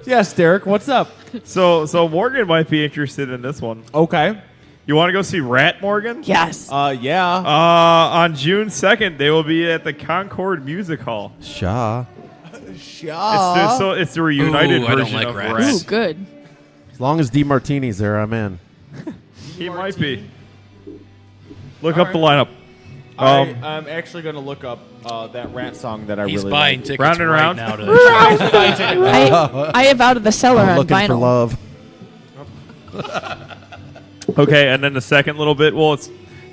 Yes, Derek. What's up? So Morgan might be interested in this one. Okay. You want to go see Rat, Morgan? Yes. Yeah. On June 2nd, they will be at the Concord Music Hall. Shaw. It's the reunited Ooh, I don't version like of rats. Rat. Ooh, good. As long as DeMartini's there, I'm in. He might be. Look up the lineup. I'm actually going to look up that Rat song that I He's really buying like. tickets Round and right round. now to the show. I have Out of the Cellar on Looking for vinyl. love. Okay, and then the second little bit. Well,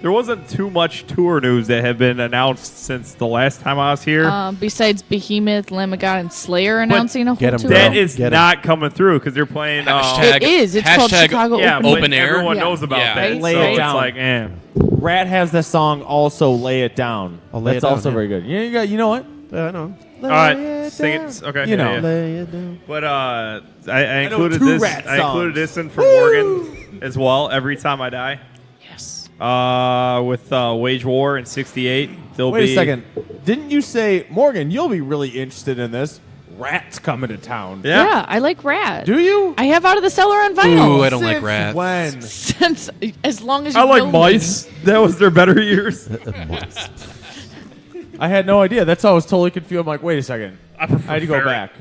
there wasn't too much tour news that had been announced since the last time I was here. Besides Behemoth, Lamb of God, and Slayer announcing a whole get 'em tour. down. That is Get 'em. not coming through because they're playing. It is. It's called Hashtag Chicago Yeah, Open. but Open air? everyone Yeah. knows about Yeah. that. Right, Lay so it it's down. like, Rat has this song also Lay It Down. Oh, Lay It That's Down, also yeah. very good. You know what? Yeah, I know. All right, sing it. Okay, You know. yeah. Lay it down. But I know included two this. Rat I included songs. this in for Morgan as well. Every Time I Die. Yes. With Wage War in '68. Wait a second. Didn't you say, Morgan, you'll be really interested in this? Rat's coming to town. Yeah. I like Rat. Do you? I have Out of the Cellar on vinyl. Ooh, I don't like Since rats. when? Since as long as you I like know mice. That was their better years. I had no idea. That's how I was totally confused. I'm like, wait a second. I prefer I had to go ferret. back.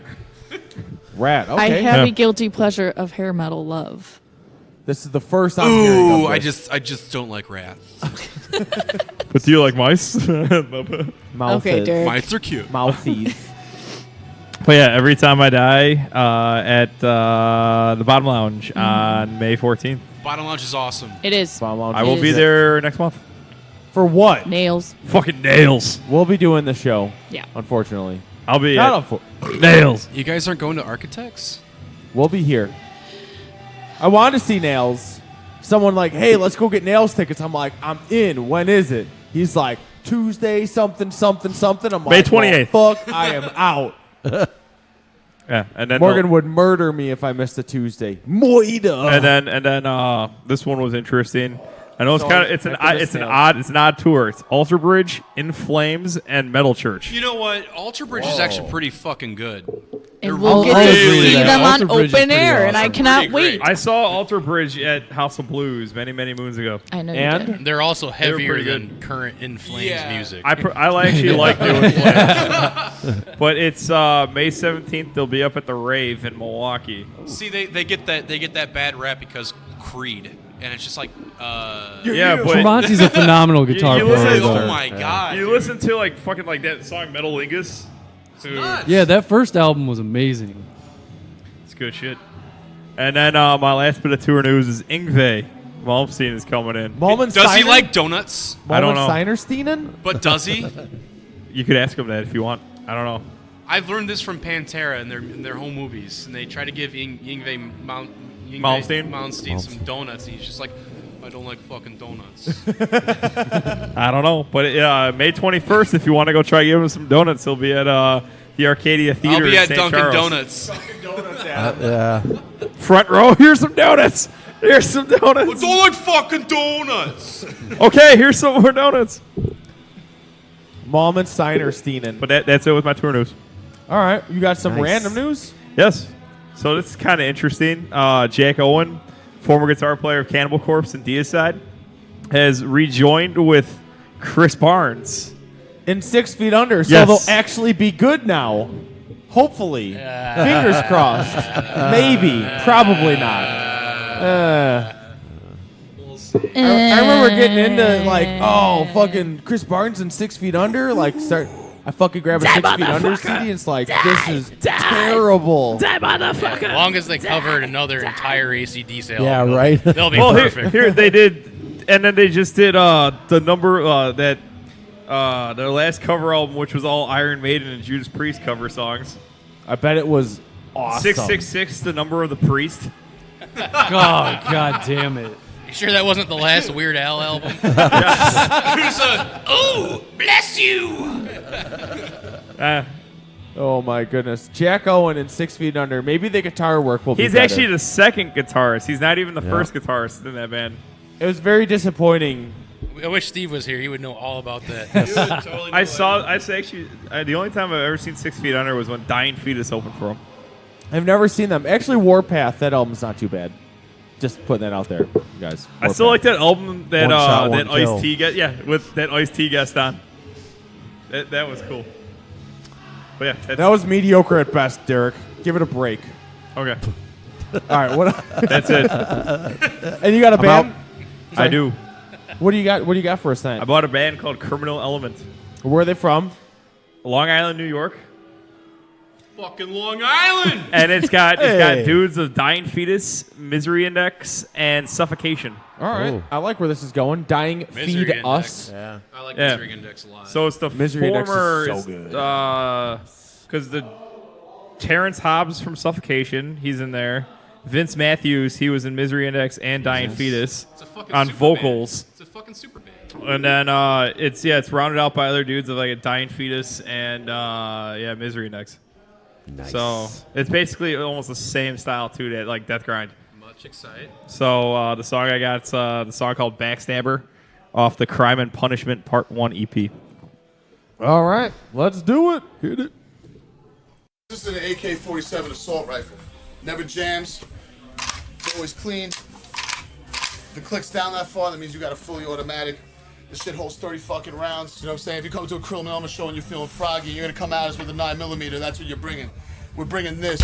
Rat. I Okay. have Yeah. a guilty pleasure of hair metal love. This is the first I'm hearing Ooh, of I this. just don't like rats. But do you like mice? But Mouthes. Derek. Mice are cute. Mouthies. yeah, Every Time I Die at the Bottom Lounge on May 14th. Bottom Lounge is awesome. It is. I will It be is. there next month. For what? Nails. Fucking nails. We'll be doing the show. Yeah. Unfortunately. I'll be Not nails. You guys aren't going to Architects? We'll be here. I wanted to see Nails. Someone like, hey, let's go get Nails tickets. I'm like, I'm in. When is it? He's like, Tuesday, something. I'm May like, 28th. well, fuck, I am out. Yeah, and then Morgan would murder me if I missed a Tuesday. Moida. and then this one was interesting. I know it's So kind of I it's an could've it's an sailed. odd tour. It's Alter Bridge, In Flames, and Metal Church. You know what? Alter Bridge is actually pretty fucking good. They're And we'll get I'll to agree with see that. them on Alter Bridge is open pretty air, and I awesome. cannot Pretty great. wait. I saw Alter Bridge at House of Blues many moons ago. I know And? you did. They're also heavier pretty than current In Flames Yeah. music. I actually like doing Flames. But it's May 17th. They'll be up at the Rave in Milwaukee. See, they get that bad rap because Creed, and it's just like Yeah, but Tremonti's a phenomenal guitar you player. listen- oh though. my god, you dude. listen to like fucking like that song Metalingus. Dude, nuts. Yeah, that first album was amazing. it's good shit. And then my last bit of tour news is Yngwie Malmsteen is coming in. Does he Steiner? like donuts? I don't know. Steinersteinen? But does he? You could ask him that if you want. I don't know. I've learned this from Pantera in their home movies, and they try to give Yngwie Malmsteen some donuts, and he's just like, I don't like fucking donuts. I don't know. But May 21st, if you want to go try giving him some donuts, he'll be at the Arcadia Theater. I'll be in at St. Dunkin' Charles. Donuts. Yeah. Front row. Here's some donuts. Here's some I donuts. don't like fucking donuts. Okay, here's some more donuts. Malman Steinersteinen. But that's it with my tour news. All right, you got some Nice. random news? Yes. So this is kind of interesting. Jack Owen, former guitar player of Cannibal Corpse and Deicide, has rejoined with Chris Barnes. In 6 Feet Under, so Yes. they'll actually be good now. Hopefully. Fingers crossed. Maybe. Probably not. I remember getting into like, oh, fucking Chris Barnes and 6 Feet Under. Like, I fucking grab a 6 Feet Under CD and it's like, this is terrible. As long as they covered another entire ACDC album, Yeah, they'll- right. They'll be Well, perfect. here they did, and then they just did the number that their last cover album, which was all Iron Maiden and Judas Priest cover songs. I bet it was awesome. 666, the number of the priest. God damn it. You sure that wasn't the last Weird Al album? Oh, bless you. Oh my goodness. Jack Owen and 6 Feet Under. Maybe the guitar work will be He's better. actually the second guitarist. He's not even the first guitarist in that band. It was very disappointing. I wish Steve was here. He would know all about that. The only time I've ever seen 6 Feet Under was when Dying Fetus opened for him. I've never seen them. Actually, Warpath, that album's not too bad. Just putting that out there, you guys. I still like that album that One Shot, One that Ice Kill. T guest, with that Ice T guest on. That was cool. But yeah, That was mediocre at best, Derek. Give it a break. okay. All right, what? That's it. And you got a band? I do. What do you got? What do you got for us tonight? I bought a band called Criminal Element, Where are they from? Long Island, New York, Fucking Long Island. and it's got Hey. dudes of Dying Fetus, Misery Index, and Suffocation. All right, Ooh. I like where this is going. Dying Misery Feed Index. Us. Yeah. I like Yeah. Misery Index a lot. So it's the Misery Index is former, so good. because the Terrence Hobbs from Suffocation, he's in there. Vince Matthews, he was in Misery Index and Dying Fetus it's a fucking on super vocals. Band. It's a fucking super band. And then it's rounded out by other dudes of like a Dying Fetus and Misery Index. Nice. So it's basically almost the same style too, that like Death Grind. Much excited. So the song I got, the song called Backstabber off the Crime and Punishment Part 1 EP. All right, let's do it. Hit it. This is an AK-47 assault rifle. Never jams. It's always clean. If it clicks down that far, that means you got a fully automatic. This shit holds 30 fucking rounds. You know what I'm saying? If you come to a criminal element show and you're feeling froggy, you're gonna come at us with a 9mm. That's what you're bringing. We're bringing this.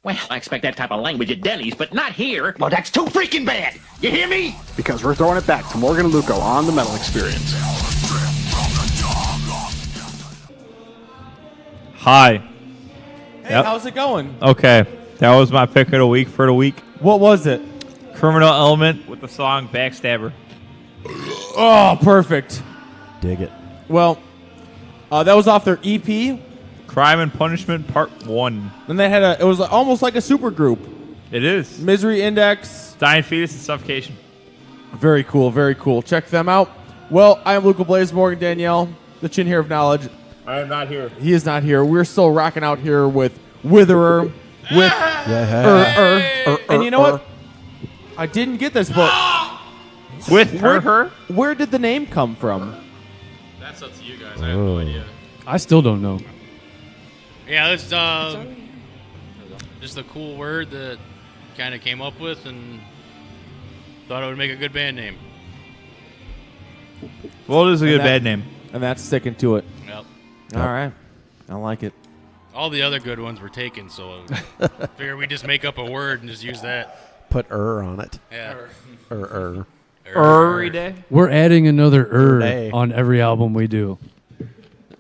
Well, I expect that type of language at Denny's, but not here. Well, that's too freaking bad. You hear me? Because we're throwing it back to Morgan and Luco on the Metal Experience. Hi. Hey, how's it going? Okay, that was my pick of the week for the week. What was it? Criminal Element with the song Backstabber. Oh, perfect. Dig it. Well, that was off their EP. Crime and Punishment Part 1. And they had it was almost like a super group. It is. Misery Index. Dying Fetus and Suffocation. Very cool, very cool. Check them out. Well, I am Luca Blaze, Morgan Danielle, the chin hair of knowledge. I am not here. He is not here. We're still rocking out here with Witherer, with and you know what? I didn't get this, but with her. Where did the name come from? That's up to you guys. I have no idea. I still don't know. Yeah, it's just a cool word that kind of came up with and thought it would make a good band name. Well, it is a good band name. And that's sticking to it. Yep. All right. I like it. All the other good ones were taken, so figure we just make up a word and just use that. Put on it. Yeah. Every day. We're adding another day. on every album we do.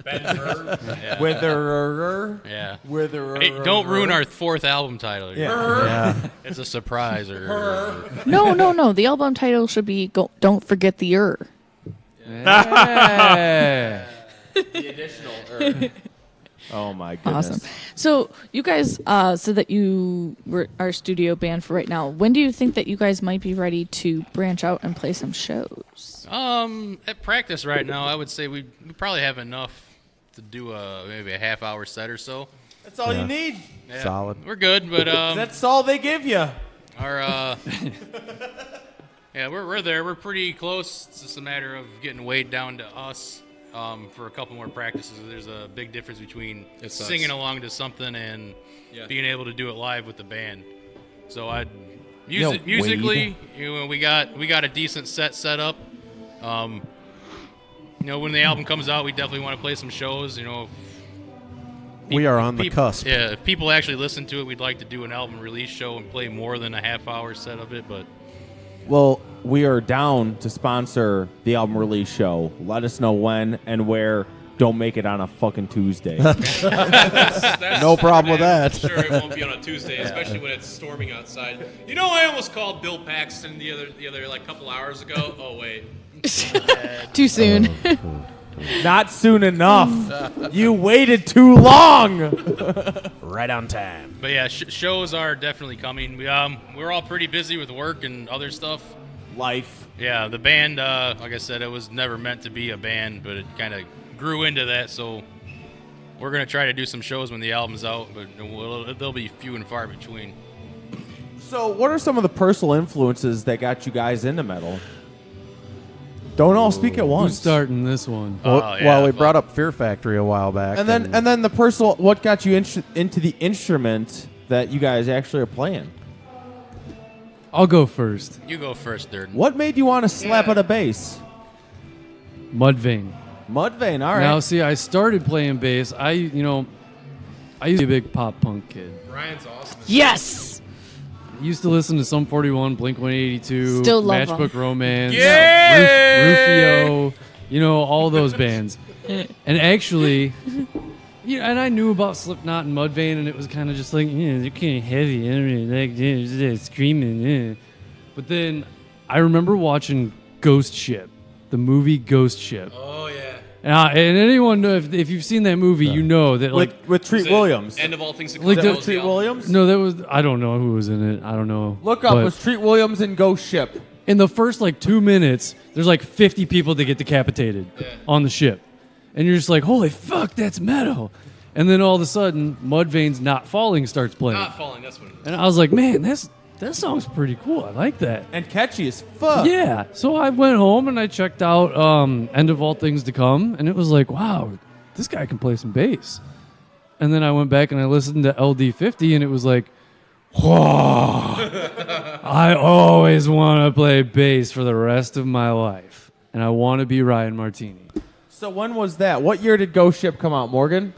Yeah. Witherer. Yeah. Witherer. Hey, don't ruin our fourth album title. Yeah. It's a surprise. No. The album title should be Don't Forget the Hey. The additional Oh my goodness. Awesome. So you guys said that you were our studio band for right now. When do you think that you guys might be ready to branch out and play some shows? At practice right now, I would say we probably have enough to do maybe a half-hour set or so. That's all you need. Yeah, Solid. We're good, but that's all they give you. Our yeah, we're there. We're pretty close. It's just a matter of getting Wade down to us for a couple more practices. There's a big difference between singing along to something and being able to do it live with the band. So musically, we got a decent set up. When the album comes out, we definitely want to play some shows. We are on the cusp. Yeah, if people actually listen to it, we'd like to do an album release show and play more than a half-hour set of it, but... Well, we are down to sponsor the album release show. Let us know when and where. Don't make it on a fucking Tuesday. No problem with that. I'm sure it won't be on a Tuesday, especially when it's storming outside. You know, I almost called Bill Paxton the other like couple hours ago. Oh wait, Too soon. Not soon enough. You waited too long. Right on time. But yeah, shows are definitely coming. We're all pretty busy with work and other stuff. Life. Yeah, the band, like I said, it was never meant to be a band, but it kind of grew into that, so we're going to try to do some shows when the album's out, but they'll be few and far between. So what are some of the personal influences that got you guys into metal? Don't all speak at once. Who's starting this one? Well, we brought up Fear Factory a while back. And then the personal, what got you into the instrument that you guys actually are playing? I'll go first. You go first, Durden. What made you want to slap at a bass? Mudvayne. Mudvayne, all right. Now, see, I started playing bass. I used to be a big pop punk kid. Ryan's awesome. Yes. I used to listen to Sum 41, Blink-182, Still love Matchbook them. Romance, Yeah! Rufio, all those bands. And actually, and I knew about Slipknot and Mudvayne, and it was kind of just like, they're kind of heavy. I don't really like this, screaming. But then I remember watching Ghost Ship, the movie Ghost Ship. Oh yeah. And anyone, if you've seen that movie, you know that with Treat Williams. End of all things to come. Like Treat Williams? No, that was, I don't know who was in it. I don't know. Look up, But was Treat Williams and Ghost Ship. in the first 2 minutes, there's 50 people that get decapitated on the ship. And you're just like, holy fuck, that's metal. And then all of a sudden, Mudvayne's Not Falling starts playing. Not Falling, that's what it is. And I was like, man, that song's pretty cool. I like that. And catchy as fuck. Yeah. So I went home and I checked out End of All Things to Come, and it was like, wow, this guy can play some bass. And then I went back and I listened to LD50, and it was like, whoa, I always want to play bass for the rest of my life. And I want to be Ryan Martini. So when was that? What year did Ghost Ship come out, Morgan?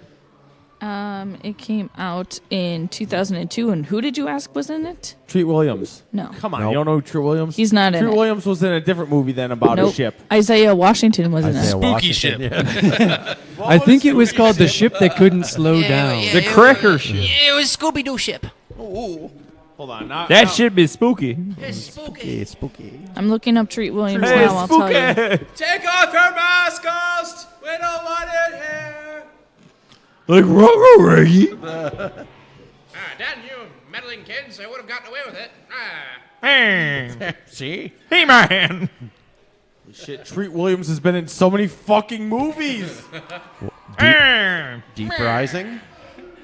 It came out in 2002, and who did you ask was in it? Treat Williams. No. Come on, you don't know who Treat Williams? He's not in Treat it. Williams was in a different movie than about a Nope. ship. Isaiah Washington was in it. Spooky Ship. I think it was called The Ship That Couldn't Slow Down. The Cracker Ship. It was Scooby-Doo ship. Hold on. That should be spooky. It's spooky. Spooky. I'm looking up Treat Williams Hey, now, I'll tell you. spooky. Take off your mask, Ghost. We don't want it here. Like Reggie. Damn you meddling kids! I would have gotten away with it. See? Hey, man. Shit, Treat Williams has been in so many fucking movies. Deep Rising?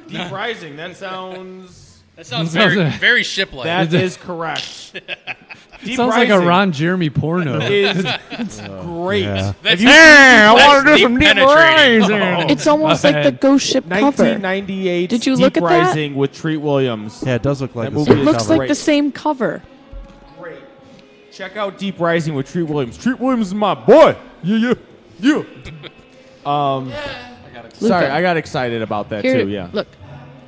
Deep Rising, that sounds... That sounds very, very ship-like. That is correct. Deep Sounds like a Ron Jeremy porno. It's great. Yeah. That's I want to do deep some Deep penetrating. Rising. It's almost like the Ghost Ship cover. 1998 Did you Deep look at that? Rising with Treat Williams. Yeah, it does look like That the movie same It looks cover. like the same cover. Great. Check out Deep Rising with Treat Williams. Treat Williams is my boy. Yeah. Sorry, I got excited about that Here, too. Yeah. Look,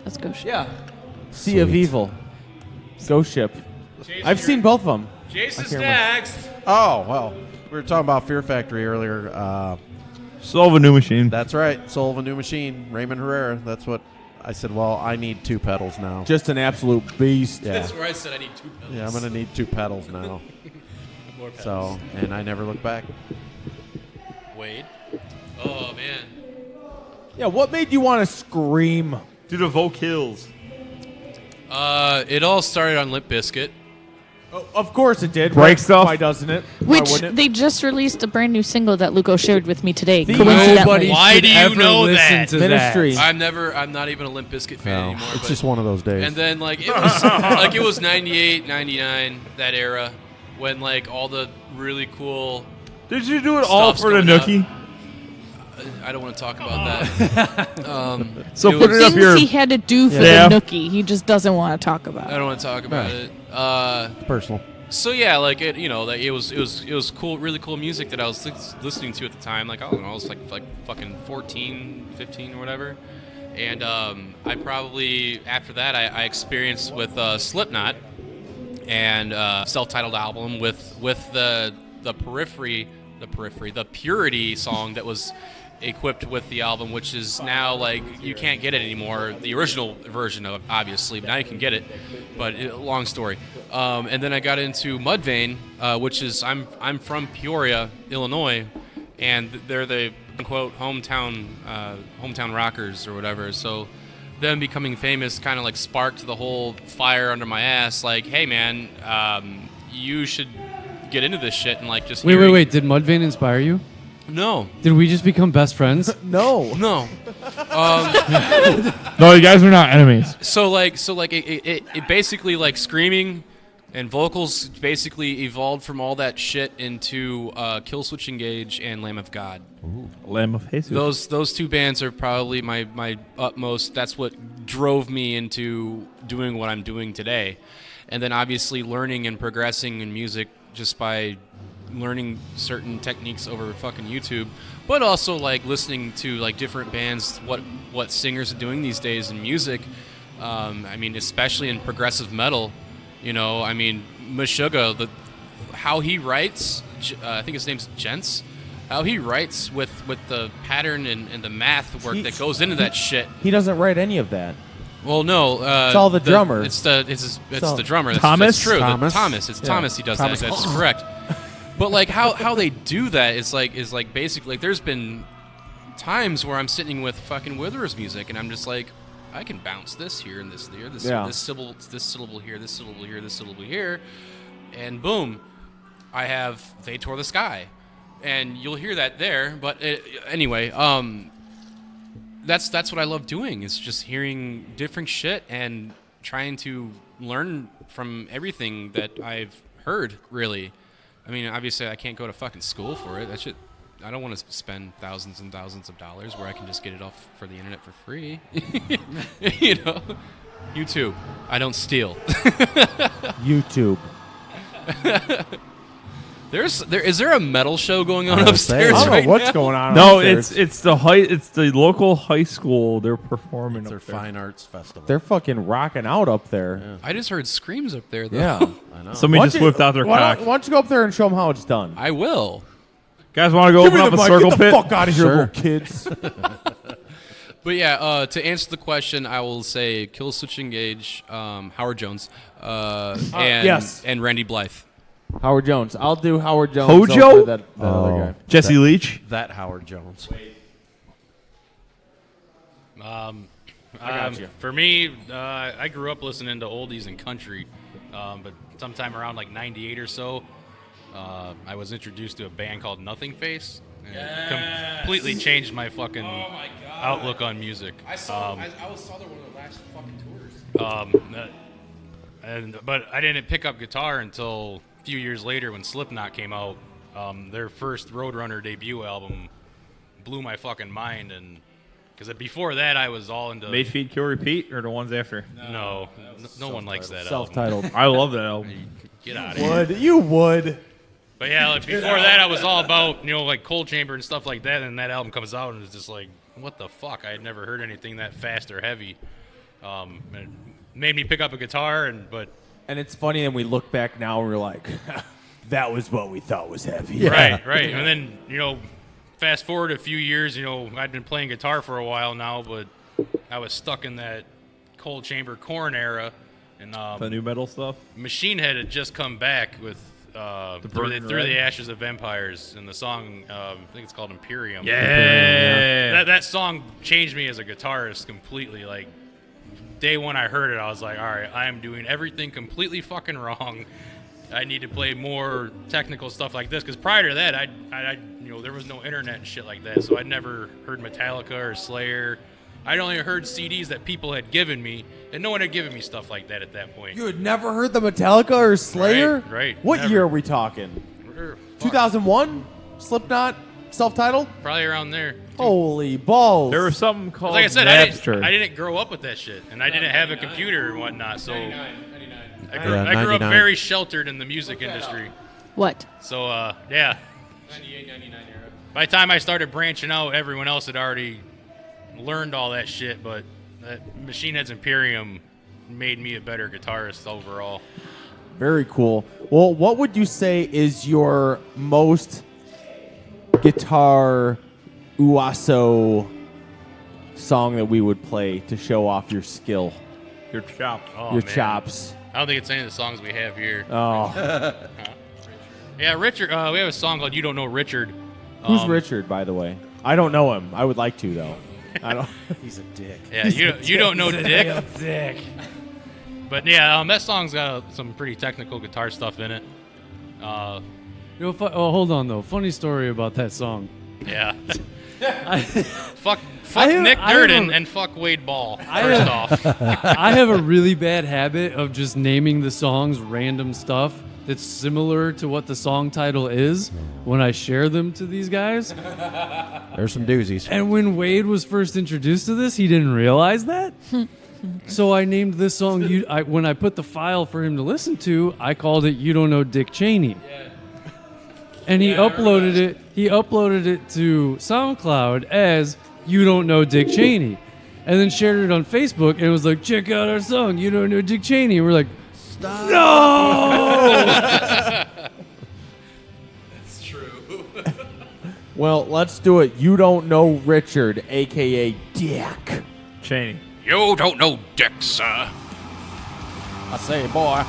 let's go. Yeah. Sea of Evil. Ghost Ship. I've seen both of them. Jason's I can't next. Oh, well, we were talking about Fear Factory earlier. Soul of a New Machine. That's right. Soul of a New Machine. Raymond Herrera. That's what I said. Well, I need 2 pedals now. Just an absolute beast. Yeah. That's where I said I need 2 pedals. Yeah, I'm going to need 2 pedals now. More pedals. So, and I never look back. Wade. Oh man. Yeah, what made you want to scream? Do the vocals. It all started on Limp Bizkit. Oh, of course it did. Break stuff? Why doesn't it? Why Which wouldn't it? they just released a brand new single that Luco shared with me today. The- Coincidentally. Nobody Why should do you ever know listen that? to Ministry. that. I'm not even a Limp Bizkit fan No, anymore. it's but- just one of those days. And then it was 98, 99, that era when all the really cool. Did you do it all Stuff's for the going up. nookie? I don't want to talk about that. So put it up Things here. he had to do for Yeah. the nookie, he just doesn't want to talk about. I don't want to talk about it. It's personal. So yeah, it was cool, really cool music that I was listening to at the time. I don't know, I was like fucking 14, 15 or whatever. And I probably, after that, I experienced with Slipknot and self-titled album with the Purity song that was equipped with the album, which is now like you can't get it anymore. The original version of it, obviously, but now you can get it. But long story. And then I got into Mudvayne, which is I'm from Peoria, Illinois, and they're the quote hometown rockers or whatever. So them becoming famous kind of like sparked the whole fire under my ass. Like, hey man, you should get into this shit and like just Wait. Did Mudvayne inspire you? No. Did we just become best friends? No. No. No, you guys are not enemies. So it basically like screaming and vocals basically evolved from all that shit into Killswitch Engage and Lamb of God. Ooh, Lamb of Jesus. Those two bands are probably my utmost. That's what drove me into doing what I'm doing today. And then obviously learning and progressing in music just by learning certain techniques over fucking YouTube, but also like listening to like different bands, what singers are doing these days in music. I mean, especially in progressive metal, you know, I mean, Meshuggah, how he writes, I think his name's Gents, how he writes with the pattern and the math work that goes into that shit. He doesn't write any of that. Well, no, it's all the drummer. It's the drummer. Thomas? That's true. Thomas? Thomas. It's Yeah. Thomas. He does Thomas. that. That's correct. But like how they do that is like basically like there's been times where I'm sitting with fucking Witherer's music and I'm just like, I can bounce this here and this there, this syllable here, this syllable here, this syllable here, and boom, I have They Tore the Sky, and you'll hear that there. But anyway, that's what I love doing, is just hearing different shit and trying to learn from everything that I've heard, really. I mean, obviously, I can't go to fucking school for it. That shit, I don't want to spend thousands and thousands of dollars where I can just get it off for the internet for free. You know? YouTube. I don't steal. YouTube. Is there a metal show going on upstairs? I don't right know what's now? going on. No, upstairs. it's the local high school. They're performing. It's their up there. fine arts festival. They're fucking rocking out up there. I just heard screams up there, though. Yeah. I know. Somebody just whipped out their cock. Why don't you go up there and show them how it's done? I will. Guys, want to go Give open me up the a mic. circle Get the pit? fuck out of here, Sure. little kids. But yeah, to answer the question, I will say Killswitch Engage, Howard Jones, and Randy Blythe. Howard Jones. I'll do Howard Jones. Hojo? over that other guy. Jesse Leach. That Howard Jones. For me, I grew up listening to oldies and country, but sometime around like '98 or so, I was introduced to a band called Nothing Face. And it completely changed my fucking outlook on music. I saw there one of the last fucking tours. But I didn't pick up guitar until a few years later when Slipknot came out. Their first Roadrunner debut album blew my fucking mind, and because before that I was all into Made, Feed, Kill, Repeat, or the ones after? No one likes that Self-titled. album. I love that album. Get out of here. You would. But yeah, like before that, I was all about, like Cold Chamber and stuff like that, and that album comes out, and it's just like, what the fuck? I had never heard anything that fast or heavy. And it made me pick up a guitar, And it's funny, and we look back now, and we're like, that was what we thought was heavy. Right. And then, fast forward a few years, I'd been playing guitar for a while now, but I was stuck in that Cold Chamber Korn era, and The new metal stuff. Machine Head had just come back with Through the Ashes of Empires, and the song, I think it's called Imperium. Yeah. That song changed me as a guitarist completely. Like, day one I heard it, I was like, all right, I am doing everything completely fucking wrong. I need to play more technical stuff like this, because prior to that, I there was no internet and shit like that, so I'd never heard Metallica or Slayer. I'd only heard CDs that people had given me, and no one had given me stuff like that at that point. You had never heard the Metallica or Slayer? Right. What Never. year are we talking? 2001? Slipknot? Self-titled? Probably around there. Holy balls. There was something called Like I said, Napster. I didn't grow up with that shit, and I didn't have a computer and whatnot, so 99. I grew up 99. very sheltered in the music industry. What? So, yeah. 98, 99 era. By the time I started branching out, everyone else had already, learned all that shit, but that Machine Head's Imperium made me a better guitarist overall. Very cool. Well, what would you say is your most guitar uaso song that we would play to show off your skill? Your chops. Oh, Your man. chops. I don't think it's any of the songs we have here. Oh. Yeah, Richard. We have a song called "You Don't Know Richard." Who's Richard, by the way? I don't know him. I would like to, though. I don't. He's a dick. Yeah, you don't know He's a Dick. real dick. But yeah, that song's got some pretty technical guitar stuff in it. Hold on though. Funny story about that song. Yeah. I, fuck I have- Nick I have Durden a- and fuck Wade Ball. I First have- off, I have a really bad habit of just naming the songs random stuff that's similar to what the song title is when I share them to these guys. There's some doozies. And when Wade was first introduced to this, he didn't realize that. So I named this song. When I put the file for him to listen to, I called it "You Don't Know Dick Cheney." And he uploaded it. He uploaded it to SoundCloud as "You Don't Know Dick Cheney," and then shared it on Facebook. And it was like, "Check out our song, You Don't Know Dick Cheney." And we're like, "Stop!" No. That's true. Well, let's do it. You don't know Richard, a.k.a. Dick Cheney. You don't know Dick, sir. I say, boy.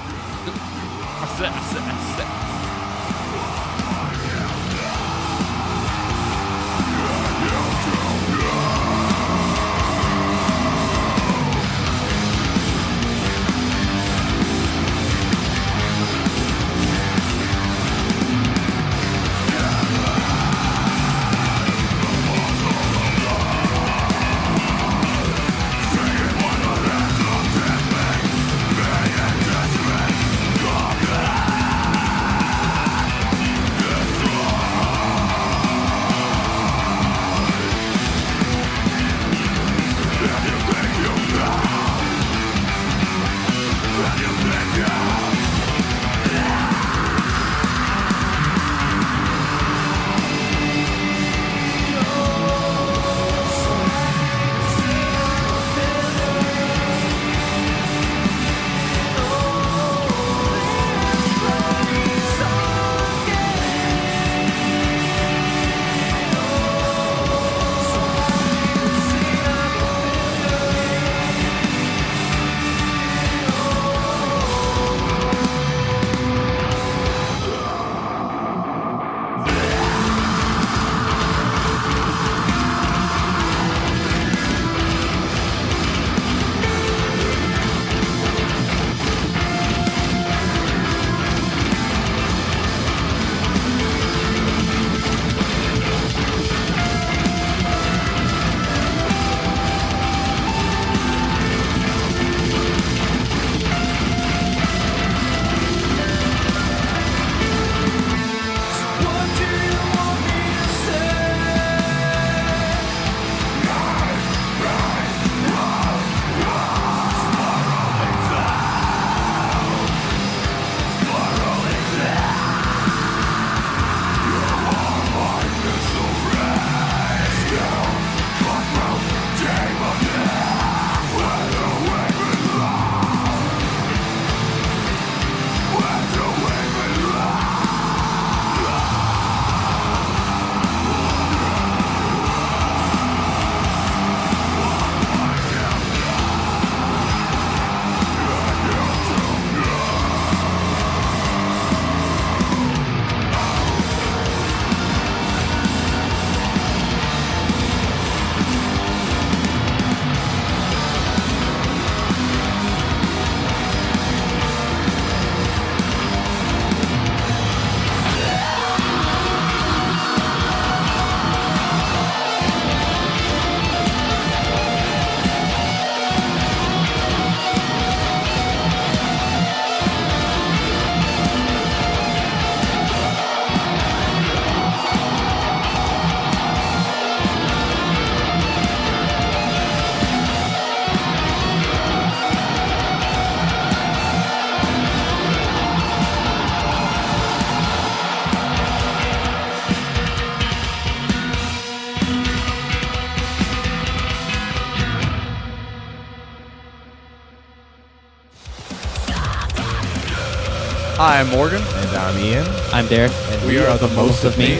Hi, I'm Morgan. And I'm Ian. I'm Derek. And we are the Most of Me.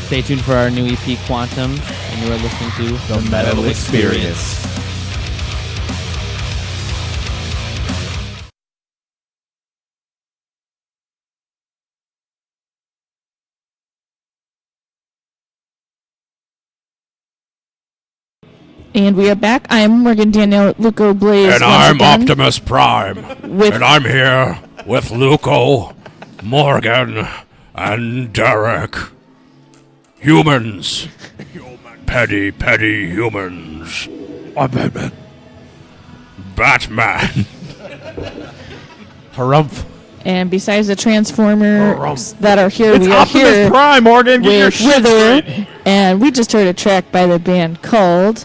Stay tuned for our new EP, Quantum, and you are listening to The Metal Experience. And we are back. I am Morgan Danielle, Luco Blaze. And once I'm again. Optimus Prime. And I'm here with Luco, Morgan, and Derek. Humans. Petty humans. I'm Batman. Batman. Harumph. And besides the Transformers that are here, It's we are Optimus here Prime, Morgan. Get your with shit Witherer. straight. And we just heard a track by the band called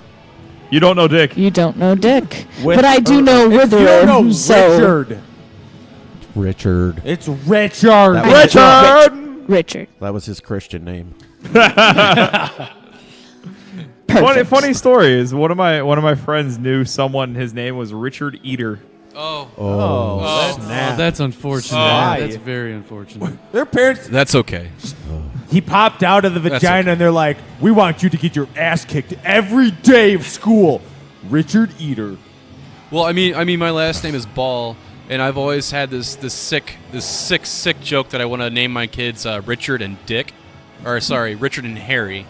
You don't know Dick. You Don't Know Dick. With- but I do know It's Witherer. you know so Richard. Richard. It's Richard. That was- Richard. That was his Christian name. Funny story is one of my friends knew someone. His name was Richard Eater. That's unfortunate. Why? That's very unfortunate. Their parents. That's okay. He popped out of the That's vagina, okay. and they're like, "We want you to get your ass kicked every day of school." Richard Eater. Well, I mean, my last name is Ball, and I've always had this sick joke that I want to name my kids Richard and Dick, or sorry, Richard and Harry.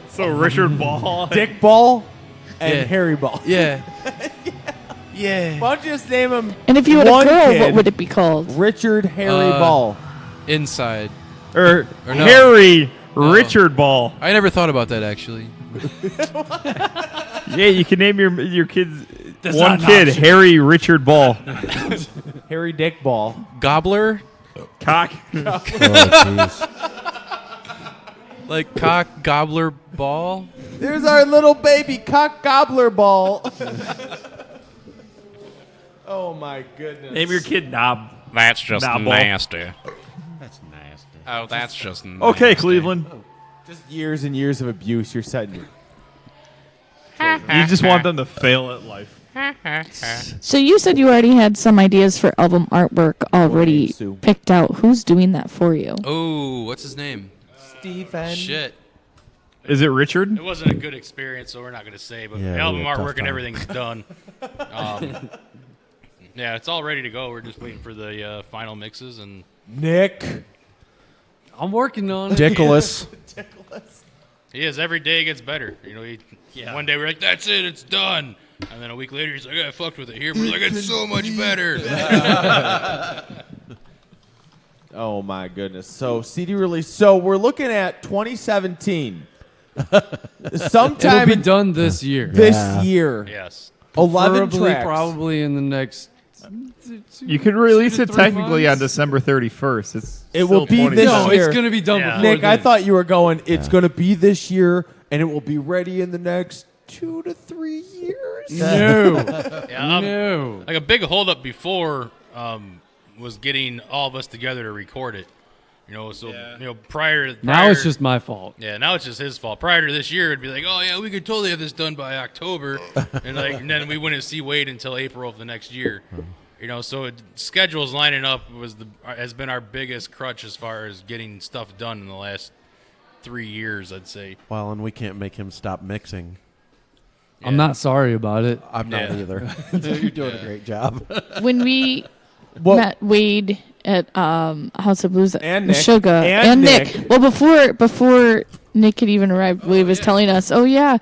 So Richard Ball, Dick Ball, and Yeah. Harry Ball. Yeah. Yeah. Why don't you just name him? And if you had a one girl, kid, what would it be called? Richard Harry Ball. Inside. Or no. Harry Richard Ball. I never thought about that actually. Yeah, you can name your kids That's one not an kid option. Harry Richard Ball. Harry Dick Ball. Gobbler. Cock. Like cock gobbler ball. There's our little baby cock gobbler ball. Oh my goodness. Name your kid Knob. That's just Knob Ball. nasty. That's nasty. Oh, that's just nasty. Okay, Cleveland. Just years and years of abuse. You're setting. You just want them to fail at life. So you said you already had some ideas for album artwork already picked out. Who's doing that for you? Oh, what's his name? Stephen. Shit. Is it Richard? It wasn't a good experience, so we're not going to say. But Yeah, the album we had a tough artwork and time. everything's done. Yeah, it's all ready to go. We're just waiting for the final mixes and. Nick. I'm working on it. Dickolas. He is. Every day gets better. You know, one day we're like, "That's it, it's done," and then a week later he's like, "I fucked with it here." We're like, "It's so much better." Oh my goodness. So CD release. So we're looking at 2017. Sometime It'll be done this year. This year. Yes. 11 Preferably, tracks. probably in the next. You could release 2 it to 3 technically on months. December 31st. It will be this No, year. it's going to be done before Nick, I then. thought you were going, it's going to be this year, and it will be ready in the next 2 to 3 years. No. Yeah, No. Like a big holdup before was getting all of us together to record it. You know, so prior. Now it's just my fault. Yeah, now it's just his fault. Prior to this year, it'd be like, oh yeah, we could totally have this done by October, and then we wouldn't see Wade until April of the next year. You know, so schedules lining up has been our biggest crutch as far as getting stuff done in the last 3 years, I'd say. Well, and we can't make him stop mixing. I'm not sorry about it. I'm not either. You're doing a great job. When we Well- met Wade at House of Blues And Nick. Sugar And Nick. Nick. Well, before Nick had even arrived, Wade was telling us, "Oh yeah,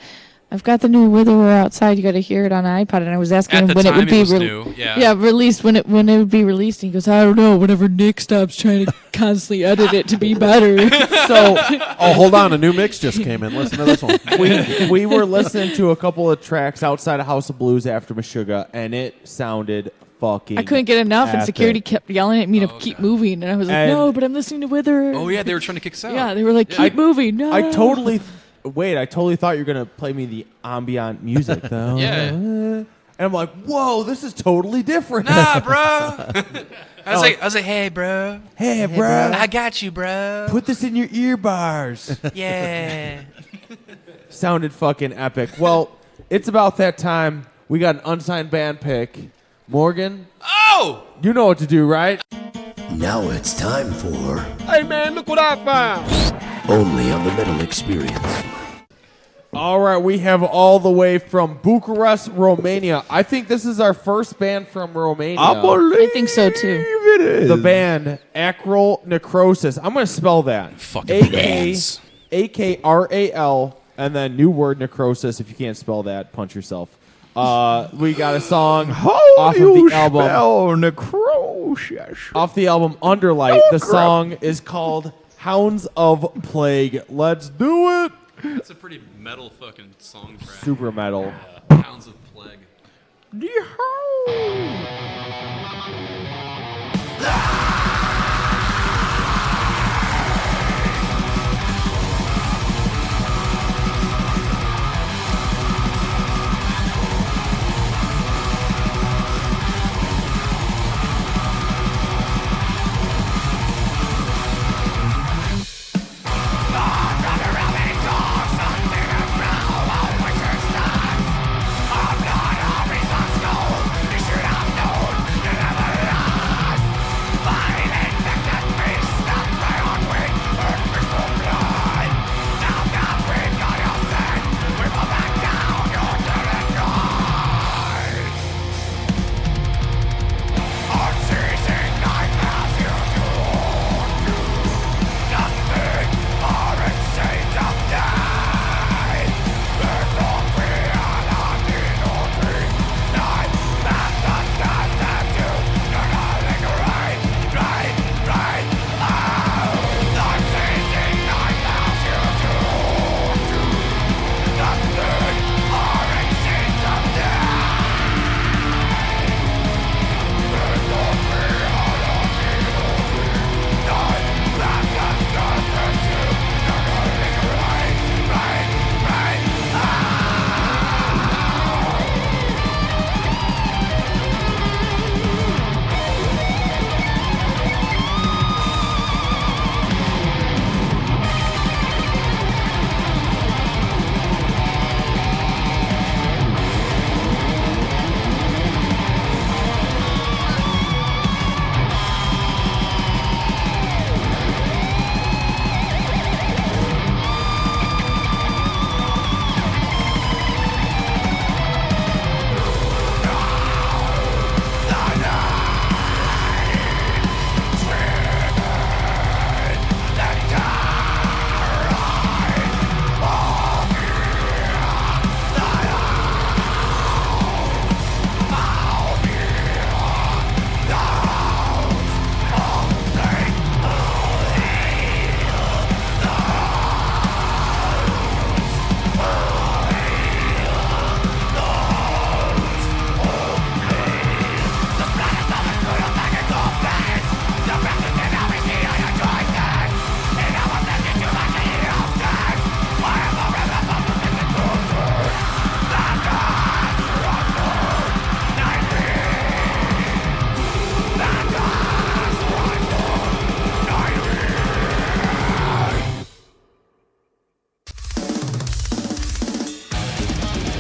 I've got the new Witherer outside. You got to hear it on iPod." And I was asking At him the when it time would be it was new, yeah. released. When it would be released, and he goes, "I don't know. Whenever Nick stops trying to constantly edit it to be better." So, Oh, hold on. A new mix just came in. Listen to this one. we were listening to a couple of tracks outside of House of Blues after Meshuggah, and it sounded fucking I couldn't get enough, and epic. security kept yelling at me to keep moving, and I was like, And- "No, but I'm listening to Witherer." Oh yeah, they were trying to kick us out. Yeah, they were like, "Keep moving." No, I totally thought you were gonna play me the ambient music though. Yeah. And I'm like, whoa, this is totally different. Nah, bro. I was like, hey, bro. Hey, bro. I got you, bro. Put this in your ear bars. Yeah. Sounded fucking epic. Well, it's about that time. We got an unsigned band pick. Morgan, Oh! you know what to do, right? Now it's time for Hey man, look what I found. Only on the Metal Experience. All right, we have all the way from Bucharest, Romania. I think this is our first band from Romania. I think so too. It is. The band Acral Necrosis. I'm going to spell that. Fucking names. AKRAL, and then new word necrosis. If you can't spell that, punch yourself. We got a song off of the album. Necrosis. Off the album Underlight. The song is called Hounds of Plague. Let's do it. That's a pretty metal fucking song track. Super metal. Hounds of Plague.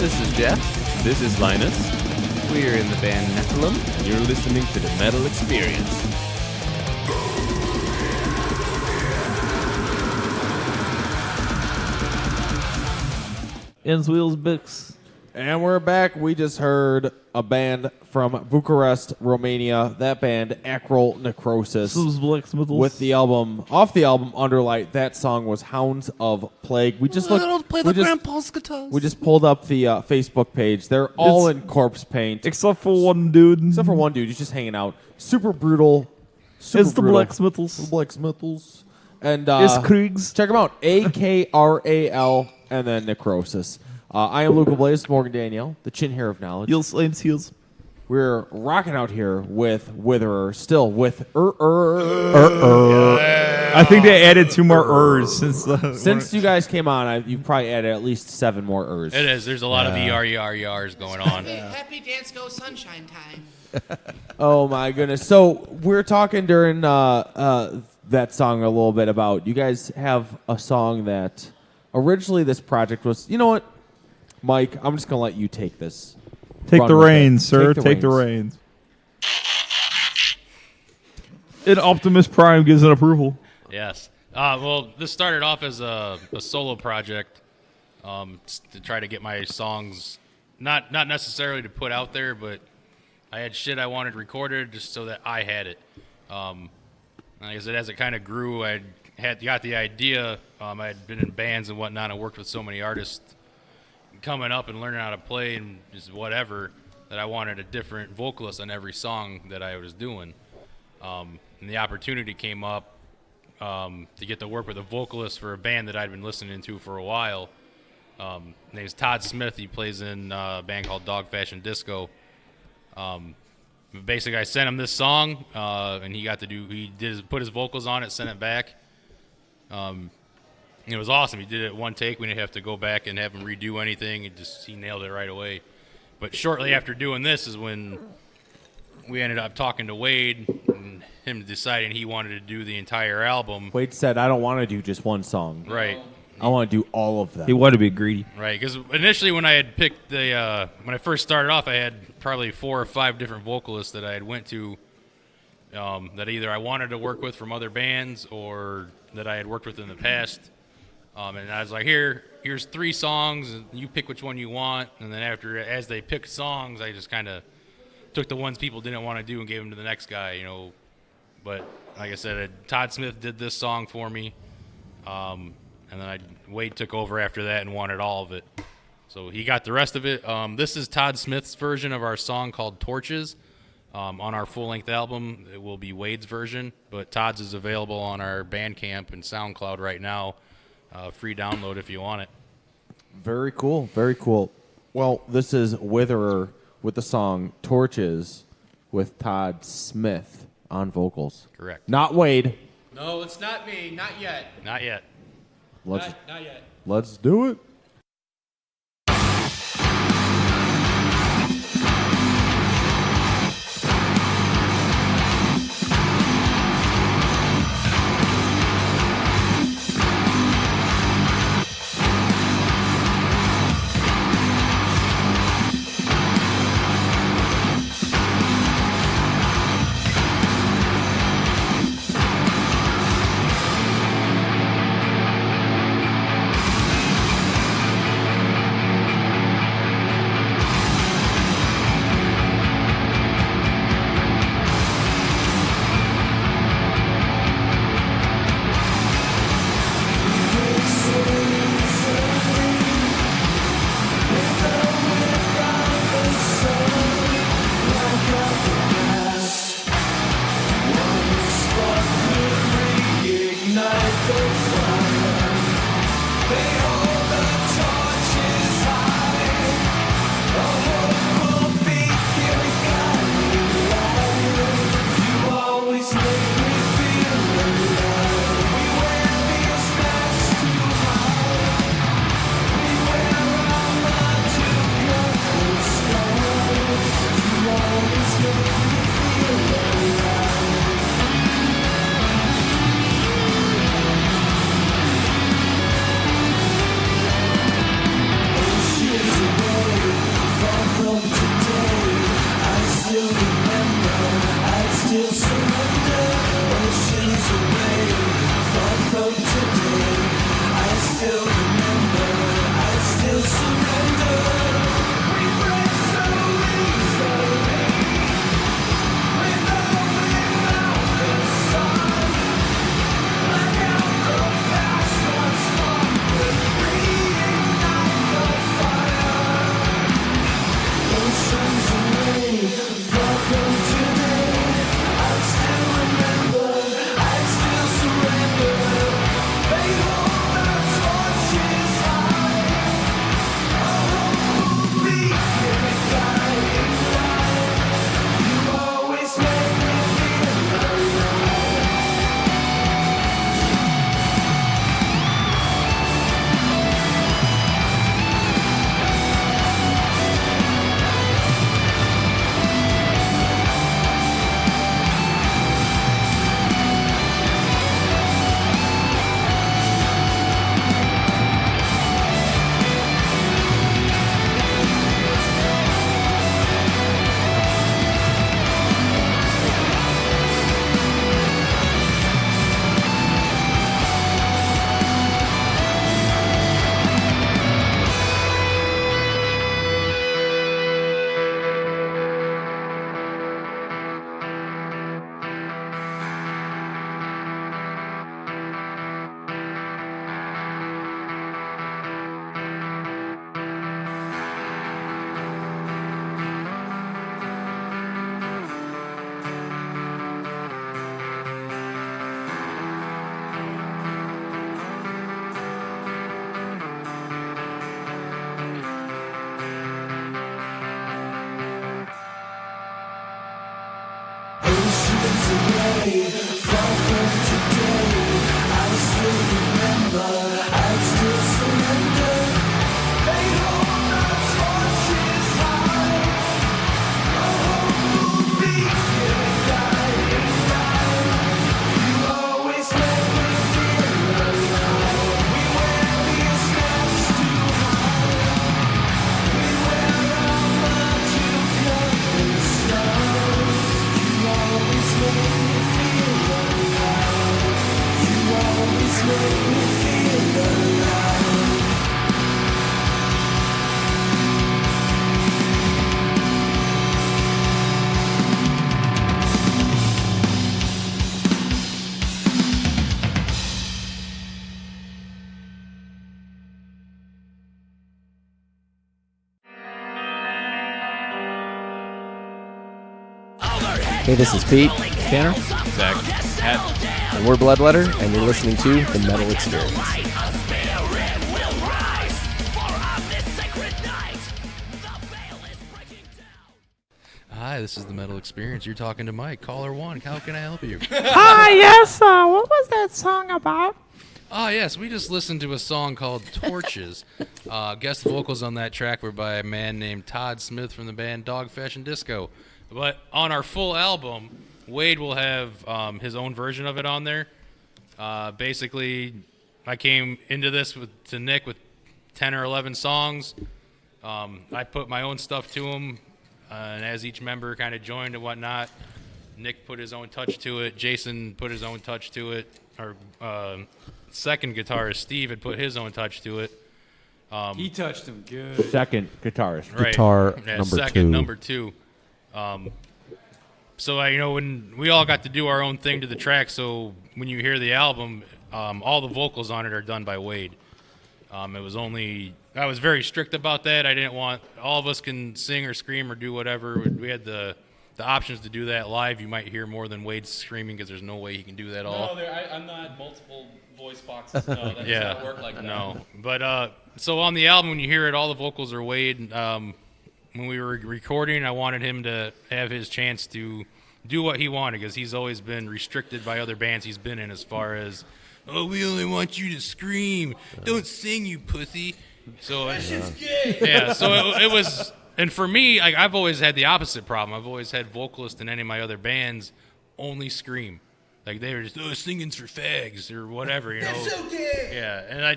This is Jeff. This is Linus. We're in the band Nephilim. You're listening to the Metal Experience. Ends Wheels Bix. And we're back. We just heard a band from Bucharest, Romania. That band, Acral Necrosis. With the album, off the album Underlight, that song was Hounds of Plague. We just looked. Play the grandpa's guitars. We just pulled up the Facebook page. They're all in corpse paint. Except for one dude. Except for one dude. He's just hanging out. Super brutal. Super It's the brutal. Blacksmiths. Blacksmiths. And It's Kriegs. check them out. AKRAL and then Necrosis. I am Luca Blaze, Morgan Danielle, the chin hair of knowledge. You'll slames heels. We're rocking out here with Witherer, still with I think they added 2 more ers Since you guys came on, you've probably added at least 7 more ers. It is. There's a lot of ERs going on. Happy Dance Go Sunshine Time. Oh my goodness! So we're talking during that song a little bit about you guys have a song that originally this project was. You know what, Mike? I'm just gonna let you take this. Take Run the with it. reins, sir. Take the reins. And Optimus Prime gives an approval. Yes. Well, this started off as a solo project to try to get my songs, not necessarily to put out there, but I had shit I wanted recorded just so that I had it. Like I said, as it kind of grew, I got the idea. I had been in bands and whatnot. I worked with so many artists coming up and learning how to play and just whatever, that I wanted a different vocalist on every song that I was doing. And the opportunity came up to get to work with a vocalist for a band that I'd been listening to for a while. His name's Todd Smith. He plays in a band called Dog Fashion Disco. Basically, I sent him this song, and he put his vocals on it, sent it back. It was awesome. He did it one take. We didn't have to go back and have him redo anything. He nailed it right away. But shortly after doing this is when we ended up talking to Wade and him deciding he wanted to do the entire album. Wade said, I don't want to do just one song. Right. I want to do all of them. He wanted to be greedy. Right, because initially when I had picked when I first started off, I had probably 4 or 5 different vocalists that I had went to that either I wanted to work with from other bands or that I had worked with in the past. And I was like, here's 3 songs, and you pick which one you want. And then as they picked songs, I just kind of took the ones people didn't want to do and gave them to the next guy, you know. But like I said, Todd Smith did this song for me. And then Wade took over after that and wanted all of it. So he got the rest of it. This is Todd Smith's version of our song called Torches. On our full-length album, it will be Wade's version, but Todd's is available on our Bandcamp and SoundCloud right now. Free download if you want it. Very cool. Very cool. Well, this is Witherer with the song Torches with Todd Smith on vocals. Correct. Not Wade. No, it's not me. Not yet. Not yet. Not yet. Let's do it. Hey, this is Pete. Tanner. Zach. Pat. And we're Bloodletter, and you're listening to The Metal Experience. Hi, this is The Metal Experience. You're talking to Mike. Caller 1. How can I help you? Hi, yes. What was that song about? Yes, we just listened to a song called Torches. Guest vocals on that track were by a man named Todd Smith from the band Dog Fashion Disco. But on our full album, Wade will have his own version of it on there. Basically, I came into this to Nick with 10 or 11 songs. I put my own stuff to him, and as each member kind of joined and whatnot, Nick put his own touch to it. Jason put his own touch to it. Our second guitarist, Steve, had put his own touch to it. He touched him good. Second guitarist. Right. Guitar Yeah, number second, 2. number 2. So when we all got to do our own thing to the track, so when you hear the album, all the vocals on it are done by Wade. I was very strict about that. I didn't want all of us can sing or scream or do whatever. We had the options to do that live. You might hear more than Wade screaming because there's no way he can do that all. No, I'm not multiple voice boxes. No, that does not work like that. No, but so on the album, when you hear it, all the vocals are Wade. When we were recording, I wanted him to have his chance to do what he wanted because he's always been restricted by other bands he's been in as far as, oh, we only want you to scream. Don't sing, you pussy. So that shit's gay. Yeah, so it was, and for me, I've always had the opposite problem. I've always had vocalists in any of my other bands only scream. Like they were just singing's for fags or whatever, you know. That's so gay. Yeah,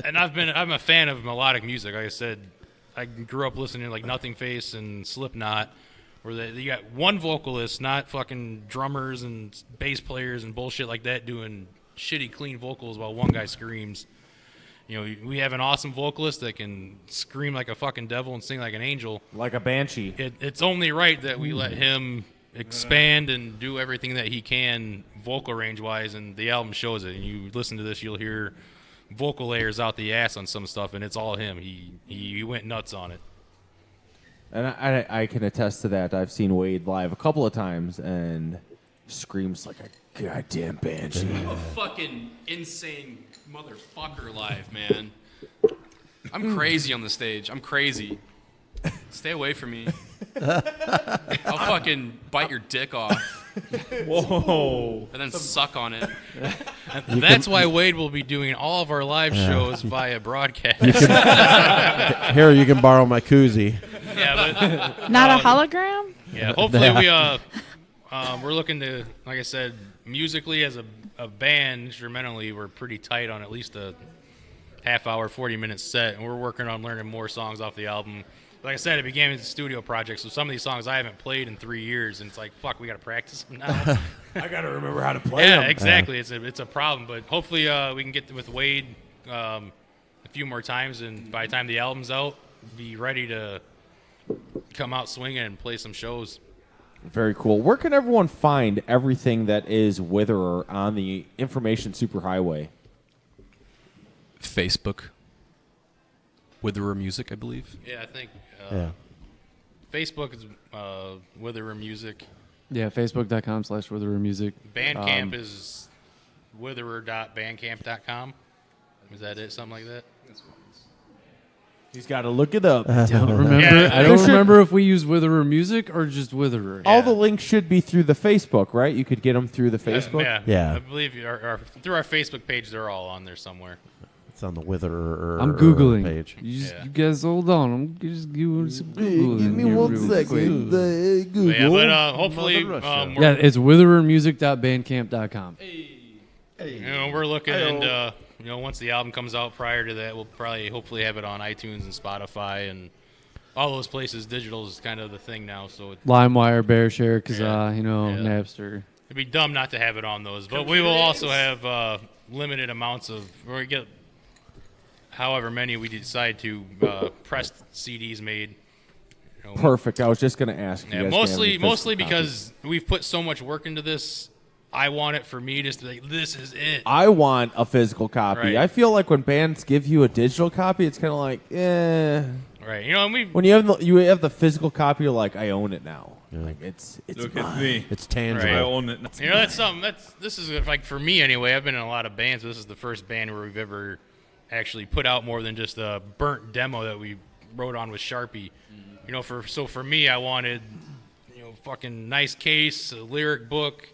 I'm a fan of melodic music. Like I said, I grew up listening to like Nothing Face and Slipknot, where you got one vocalist, not fucking drummers and bass players and bullshit like that doing shitty clean vocals while one guy screams. You know, we have an awesome vocalist that can scream like a fucking devil and sing like an angel. Like a banshee. It's only right that we let him expand and do everything that he can vocal range-wise, and the album shows it. And you listen to this, you'll hear vocal layers out the ass on some stuff, and it's all him. He went nuts on it. And I can attest to that. I've seen Wade live a couple of times and screams like a goddamn banshee. I'm a fucking insane motherfucker live, man. I'm crazy on the stage. I'm crazy. Stay away from me. I'll fucking bite your dick off. Whoa. And then suck on it. And that's why Wade will be doing all of our live shows via broadcast. Here, you can borrow my koozie. Yeah, but Not a hologram? Yeah, hopefully we're looking to, like I said, musically as a band, instrumentally, we're pretty tight on at least a half-hour, 40-minute set, and we're working on learning more songs off the album. Like I said, it began as a studio project, so some of these songs I haven't played in 3 years, and it's like, fuck, we got to practice them now. I got to remember how to play them. Yeah, exactly. It's a problem, but hopefully we can get with Wade a few more times, and by the time the album's out, be ready to come out swinging and play some shows. Very cool. Where can everyone find everything that is Witherer on the information superhighway? Facebook. Witherer Music, I believe. Yeah, I think Facebook is Witherer Music. Yeah, facebook.com/Witherer Music. Bandcamp is witherer.bandcamp.com. Is that it? Something like that? He's got to look it up. I don't remember. I don't remember if we use Witherer Music or just Witherer. All the links should be through the Facebook, right? You could get them through the Facebook. Yeah. I believe through our Facebook page, they're all on there somewhere. It's on the Witherer I'm Googling. page. You guys hold on. I'm just giving some Googling. Give me here 1 real second. quick. Yeah, but hopefully, Yeah, it's witherermusic.bandcamp.com. We're looking into, once the album comes out prior to that, we'll probably hopefully have it on iTunes and Spotify and all those places. Digital is kind of the thing now, so LimeWire, BearShare, Kazaa, Napster. it'd be dumb not to have it on those. But we will also have limited amounts of, or we get however many we decide to pressed CDs made. Perfect. I was just going to ask you. Yeah, guys mostly copies. because we've put so much work into this. I want it for me just to be like, this is it. I want a physical copy. Right. I feel like when bands give you a digital copy, it's kind of like, Right. And when you have the physical copy, you're like, I own it now. Like it's Look mine. at me. It's tangible. I own it. That's something. This is like for me anyway. I've been in a lot of bands. But this is the first band where we've ever actually put out more than just a burnt demo that we wrote on with Sharpie. For me, I wanted fucking nice case, a lyric book,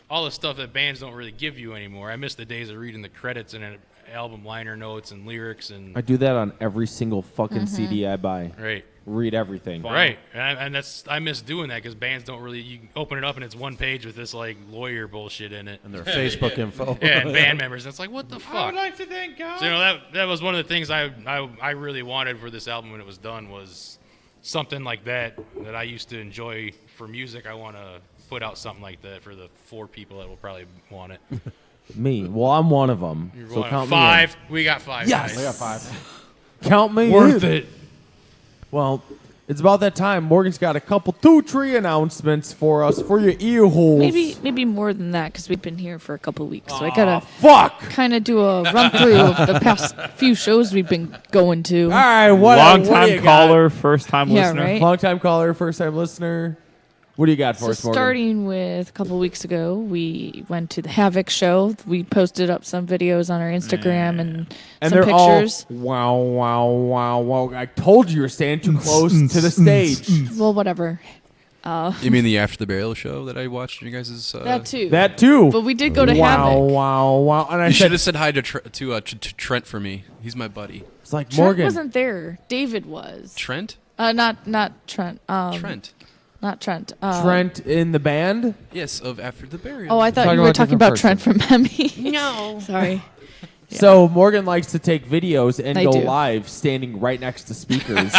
all the stuff that bands don't really give you anymore. I miss the days of reading the credits and album liner notes and lyrics and. I do that on every single fucking CD I buy. Right. Read everything. Right, and I miss doing that because bands don't really. You open it up and it's one page with this like lawyer bullshit in it and their Facebook info. Yeah, and band members. And it's like, what the fuck? I would like to thank God. So that was one of the things I really wanted for this album when it was done was something like that I used to enjoy for music. I want to put out something like that for the 4 people that will probably want it. Me. Well, I'm one of them. You're So one count of me 5. in. We got 5. Yes. Guys. We got 5. Count me Worth in. it. Well, it's about that time. Morgan's got a couple 2-3 announcements for us for your ear holes. Maybe more than that because we've been here for a couple weeks. So I gotta kind of do a run through of the past few shows we've been going to. All right, Long do time you got? caller, first time Yeah, listener. right? Long time caller, first time listener. What do you got for So us, Morgan? starting with a couple weeks ago, we went to the Havoc show. We posted up some videos on our Instagram and some they're pictures. all wow. I told you were standing too close to the stage. Well, whatever. You mean the After the Burial show that I watched? You guys' That too. That too. But we did go to Havoc. Wow. And I You said, should have said hi to Trent for me. He's my buddy. it's like Trent Morgan. wasn't there. David was. Trent? Not Trent. Trent. Not Trent. Trent in the band? Yes, of After the Burial. Oh, I thought you were talking about Trent from Hemi. No. Sorry. So Morgan likes to take videos and I go do. live standing right next to speakers.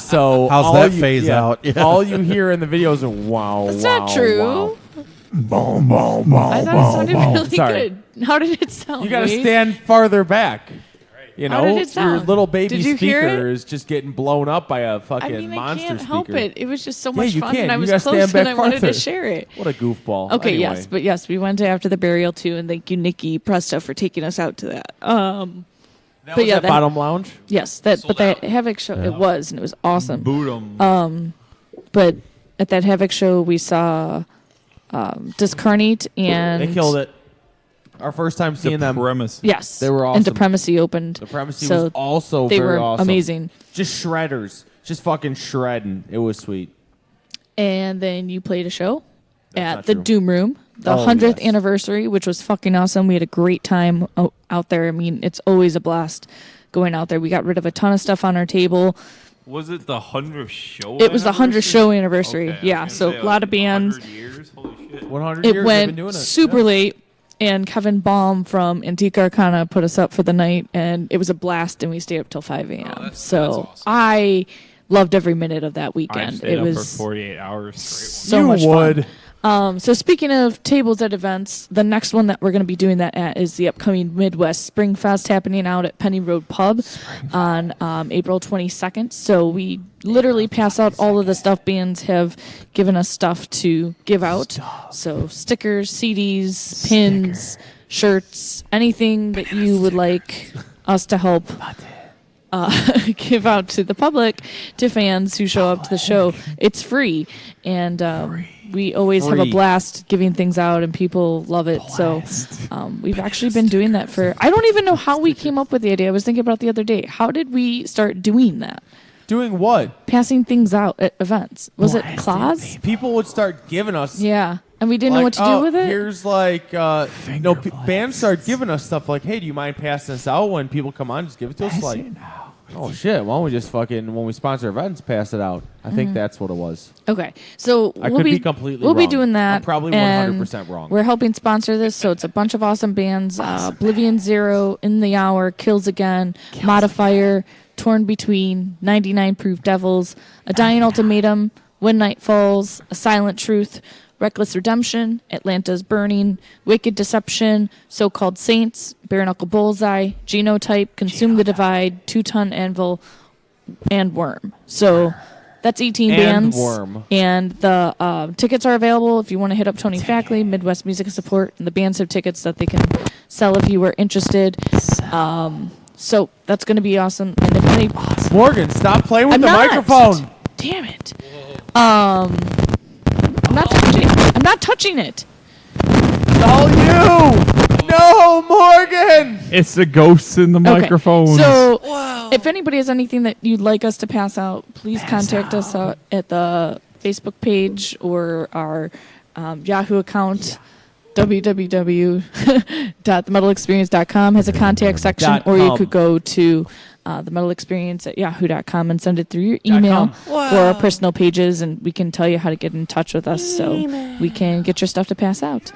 So How's all that you- phase out? Yeah. All you hear in the videos are wow. That's wow, not true. wow. Boom, boom, boom, I thought it sounded really Sorry. good. How did it sound? You got to Wade? stand farther back. You How know, did it your sound? little baby Did you hear speaker it? is just getting blown up by a fucking I mean, I monster can't speaker. help it. It was just so Yeah, much you fun, can. and I You was gotta close, stand and I back wanted to farther. share it. What a goofball. Okay, Anyway. yes, we went to After the Burial too, and thank you, Nikki Presta, for taking us out to that. That was at Bottom Lounge? Yes, but that Havoc show it was, and it was awesome. Boot 'em. But at that Havoc show, we saw Discarnate and They killed it. Our first time seeing them. Premise. Yes, They were awesome. And Depremacy opened. Depremacy so was also they very were awesome. amazing. Just shredders. Just fucking shredding. It was sweet. And then you played a show That's not at the true. Doom Room, the Oh, 100th yes. anniversary, which was fucking awesome. We had a great time out there. I mean, it's always a blast going out there. We got rid of a ton of stuff on our table. Was it the 100th show? It was the 100th show anniversary. Okay, I yeah, was so gonna a say, lot of bands. 100 years? Holy shit. 100 It years went they've been doing it. super Yeah. late, and Kevin Baum from Antique Arcana put us up for the night, and it was a blast, and we stayed up till 5 a.m. So I loved every minute of that I weekend. stayed It up was for 48 hours straight. so You much would. fun. So speaking of tables at events, the next one that we're going to be doing that at is the upcoming Midwest Spring Fest happening out at Penny Road Pub on April 22nd. So we literally pass out all of the stuff bands have given us stuff to give out. So stickers, CDs, pins, shirts, anything that you would like us to help give out to the public, to fans who show up to the show. It's free, and we always have a Free. blast giving things out, and people love it. So we've actually been doing that for. I don't even know how we came up with the idea. I was thinking about it the other day. How did we start doing that? Doing what? Passing things out at events. Was it Claus? People would start giving us. Yeah, and we didn't know like, what to do with it. Here's like, bands start giving us stuff like, hey, do you mind passing this out when people come on? Just give it to us. Like, oh shit, why don't we just fucking, when we sponsor events, pass it out? I think that's what it was. Okay, so I we'll could be completely we'll be wrong. doing that. I'm probably and 100% wrong. We're helping sponsor this, so it's a bunch of awesome bands: Oblivion Zero, In the Hour, Kills Again, Modifier, Torn Between, 99 Proof Devils, A Dying Ultimatum, When Night Falls, A Silent Truth, Reckless Redemption, Atlanta's Burning, Wicked Deception, So-Called Saints, Bare Knuckle Bullseye, Genotype, Consume the Divide, Two Ton Anvil, and Worm. So that's 18 And bands. Worm. And the tickets are available if you want to hit up Tony Fackley, Midwest Music Support, and the bands have tickets that they can sell if you were interested. So that's going to be awesome. And if any Morgan, stop playing with I'm the not. microphone. Damn it. I'm not touching it. I'm not touching it. It's all you. No, Morgan. It's the ghosts in the microphones. So if anybody has anything that you'd like us to pass out, please contact us at the Facebook page or our Yahoo account. www.themetalexperience.com has a contact section, or you could go to themetalexperience@yahoo.com and send it through your email or our personal pages, and we can tell you how to get in touch with us so we can get your stuff to pass out.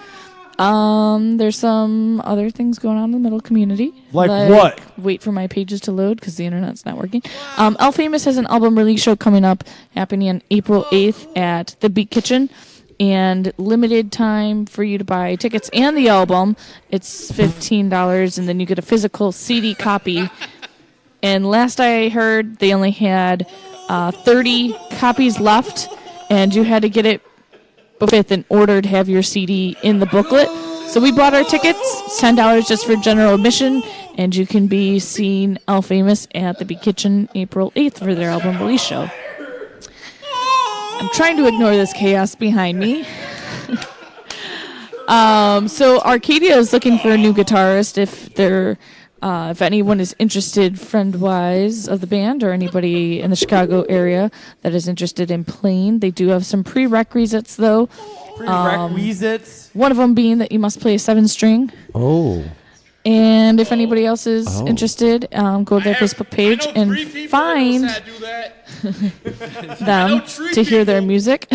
There's some other things going on in the metal community. Like what? Wait for my pages to load because the internet's not working. El Famous has an album release show coming up happening on April 8th at the Beat Kitchen. And limited time for you to buy tickets and the album. It's $15, and then you get a physical CD copy. And last I heard, they only had 30 copies left, and you had to get it fifth in order to have your CD in the booklet. So we bought our tickets. It's $10 just for general admission, and you can be seeing El Famous at the Beat Kitchen April 8th for their album release show. I'm trying to ignore this chaos behind me. So Arcadia is looking for a new guitarist. If anyone is interested, friend-wise, of the band or anybody in the Chicago area that is interested in playing, they do have some prerequisites, though. Prerequisites? One of them being that you must play a 7-string. Oh. And if anybody else is interested, go to their Facebook page and find them to hear their music.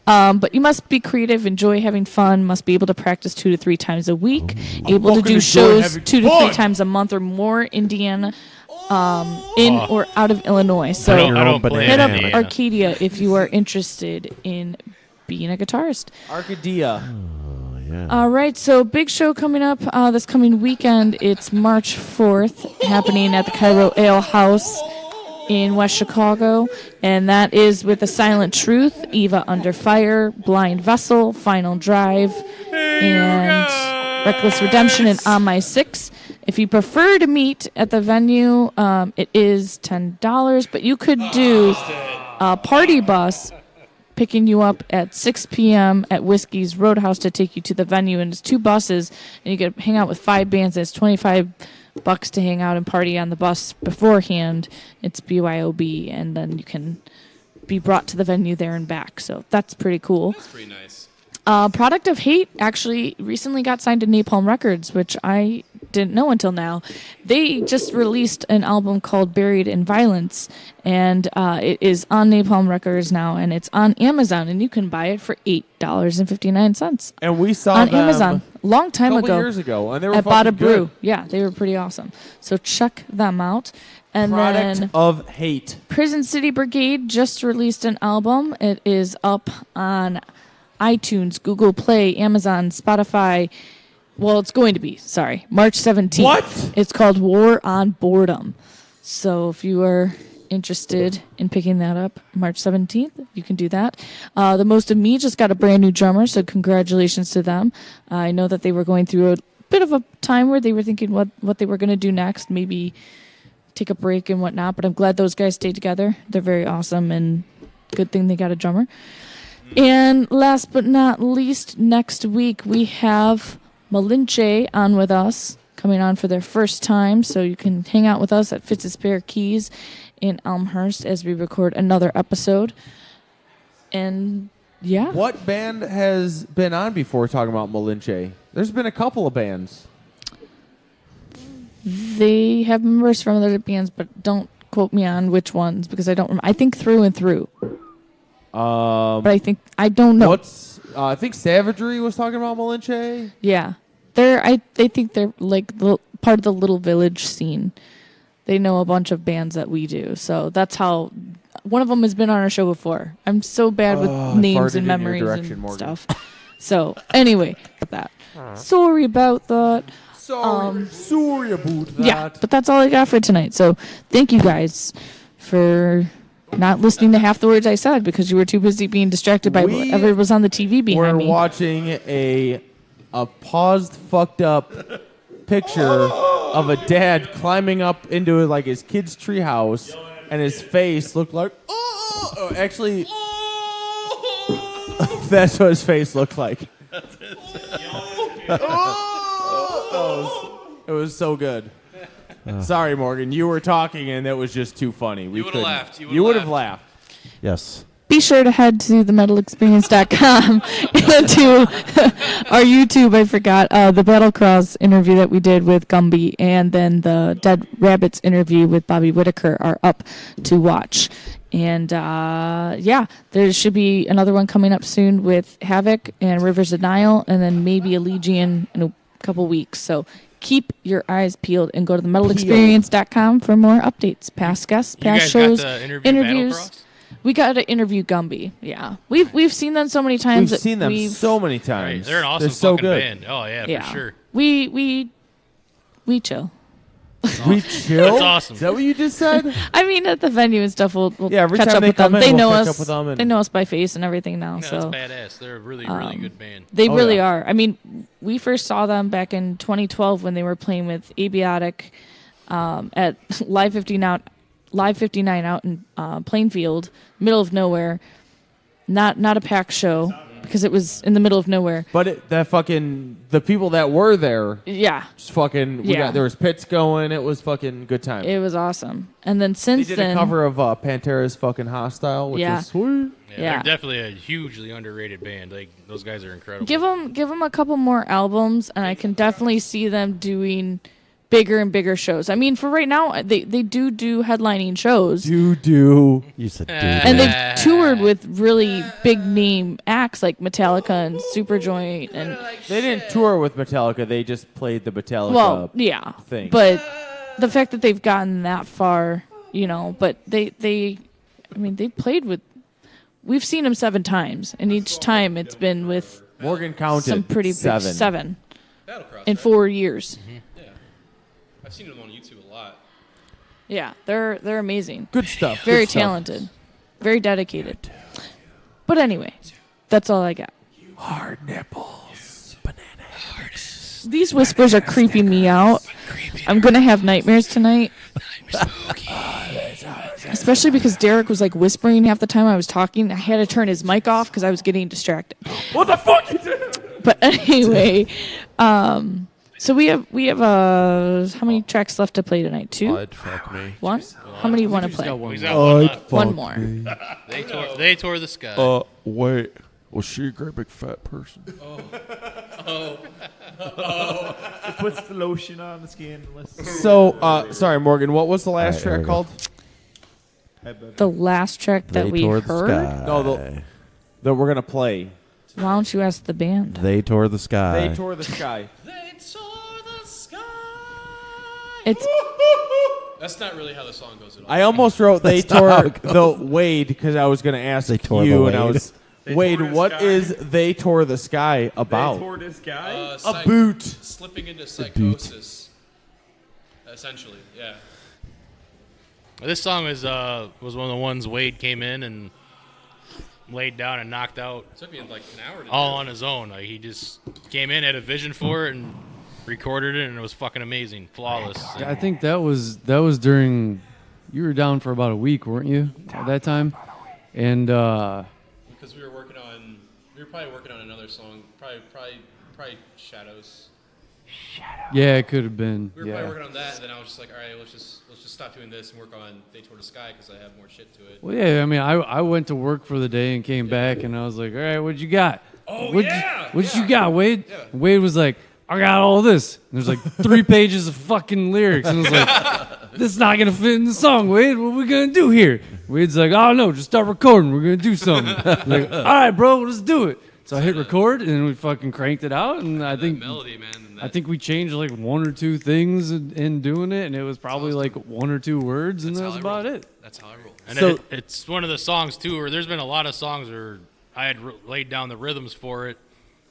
But you must be creative, enjoy having fun, must be able to practice 2 to 3 times a week, able to do shows 2 to 3 times a month or more, Indiana, in or out of Illinois. So I don't hit up Indiana. Arcadia if you are interested in being a guitarist. Arcadia. All right, so big show coming up this coming weekend. It's March 4th, happening at the Cairo Ale House in West Chicago, and that is with The Silent Truth, Eva Under Fire, Blind Vessel, Final Drive, and Reckless Redemption, and On My Six. If you prefer to meet at the venue, it is $10, but you could do a party bus picking you up at 6 p.m. at Whiskey's Roadhouse to take you to the venue, and it's 2 buses, and you get hang out with 5 bands. And it's $25 to hang out and party on the bus beforehand. It's BYOB, and then you can be brought to the venue there and back. So that's pretty cool. That's pretty nice. Product of Hate actually recently got signed to Napalm Records, which I didn't know until now. They just released an album called Buried in Violence, and it is on Napalm Records now, and it's on Amazon, and you can buy it for $8.59. And we saw on them Amazon a long time couple ago. years ago, and they were at fucking Bada Brew. good. Yeah, they were pretty awesome. So check them out. And Product then of Hate. Prison City Brigade just released an album. It is up on iTunes, Google Play, Amazon, Spotify. Well, it's going to be, March 17th. What? It's called War on Boredom. So if you are interested in picking that up March 17th, you can do that. The Most of Me just got a brand new drummer, so congratulations to them. I know that they were going through a bit of a time where they were thinking what they were going to do next, maybe take a break and whatnot. But I'm glad those guys stayed together. They're very awesome, and good thing they got a drummer. And last but not least, next week we have Malinche on with us, coming on for their first time. So you can hang out with us at Fitz's Spare Keys in Elmhurst as we record another episode. And yeah. What band has been on before talking about Malinche? There's been a couple of bands. They have members from other bands, but don't quote me on which ones because I don't remember. I think Through and Through. But I don't know. I think Savagery was talking about Malinche. Yeah. I think they're like part of the Little Village scene. They know a bunch of bands that we do. So that's how one of them has been on our show before. I'm so bad with names and memories and stuff. So anyway, that. Sorry about that. Sorry about that. Yeah, but that's all I got for tonight. So thank you guys for not listening to half the words I said because you were too busy being distracted by whatever was on the TV behind me. We're watching a paused, fucked up picture of a dad climbing up into like his kid's treehouse, and his face looked like. Actually, that's what his face looked like. It was so good. Sorry, Morgan. You were talking, and it was just too funny. You would have laughed. You would have laughed. Yes. Be sure to head to themetalexperience.com and to our YouTube. I forgot the Battlecross interview that we did with Gumby, and then the Dead Rabbits interview with Bobby Whitaker are up to watch. And there should be another one coming up soon with Havoc and Rivers of Nile, and then maybe a Legion in a couple weeks. So keep your eyes peeled and go to themetalexperience.com for more updates, past guests, past shows, interviews. We got to interview Gumby. Yeah, we've seen them so many times. We've seen them so many times. Right. They're an awesome so fucking good. band. Oh yeah, for sure. We chill. We chill. That's awesome. Is that what you just said? I mean, at the venue and stuff, we'll every catch time up they with them. come in, They we'll know catch us. up with them and- They know us by face and everything now. No, so that's badass. They're a really, really good band. They really are. I mean, we first saw them back in 2012 when they were playing with Abiotic at Live 59 out in Plainfield, middle of nowhere. Not a packed show because it was in the middle of nowhere. But the people that were there, just fucking. There was pits going. It was fucking good time. It was awesome. And then since they did a cover of Pantera's fucking Hostile, which is sweet. Yeah, they're definitely a hugely underrated band. Like those guys are incredible. Give them a couple more albums, and I can definitely see them doing bigger and bigger shows. I mean, for right now, they do headlining shows. You said and they've toured with really big name acts like Metallica and Superjoint, and they didn't tour with Metallica. They just played the Metallica thing. But the fact that they've gotten that far, but they played with. We've seen them 7 times, and each time it's been with Morgan counted some pretty big 7 in 4 years. Yeah, I've seen them on YouTube a lot. Yeah, they're amazing. Good stuff. Very Good stuff. talented. Very dedicated. But anyway, that's all I got. Hard nipples. Banana. These whispers are creeping me out. I'm going to have nightmares tonight. Especially because Derek was like whispering half the time I was talking. I had to turn his mic off because I was getting distracted. What the fuck you doing? But anyway, so we have how many tracks left to play tonight? 2? I'd fuck me. 1? How many do you want to play? One more. They tore the sky. Wait. Was she a great big fat person? It puts the lotion on the skin. So, sorry, Morgan. What was the last track called? The last track that we heard? No, that we're gonna play. Why don't you ask the band? They tore the sky. They tore the sky. It's. That's not really how the song goes at all. I almost wrote they tore the Wade because I was gonna ask tore you, the and I Wade. was Wade. What is they tore the sky about? They tore this guy? A boot. Slipping into psychosis. Essentially, yeah. This song was one of the ones Wade came in and laid down and knocked out It took me like an hour to all do. on his own. Like he just came in, had a vision for it, and recorded it, and it was fucking amazing, flawless. I think that was during. You were down for about a week, weren't you, at that time? And because we were probably working on another song, probably Shadows. yeah, it could have been. We were probably working on that, and then I was just like, all right, let's just stop doing this and work on They Toward the Sky because I have more shit to it. Well, yeah, I mean, I went to work for the day and came back, and I was like, all right, what'd you got? Oh, What you got, Wade? Yeah. Wade was like, I got all this. And there's like 3 pages of fucking lyrics. And I was like, this is not going to fit in the song, Wade. What are we going to do here? Wade's like, oh, no, just start recording. We're going to do something. I'm like, all right, bro, let's do it. So I hit record, and we fucking cranked it out. And I think melody, man. I think we changed like 1 or 2 things in doing it, and it was probably like 1 or 2 words, and that was about it. That's how I roll. And So- it's one of the songs, too, where there's been a lot of songs where I had laid down the rhythms for it,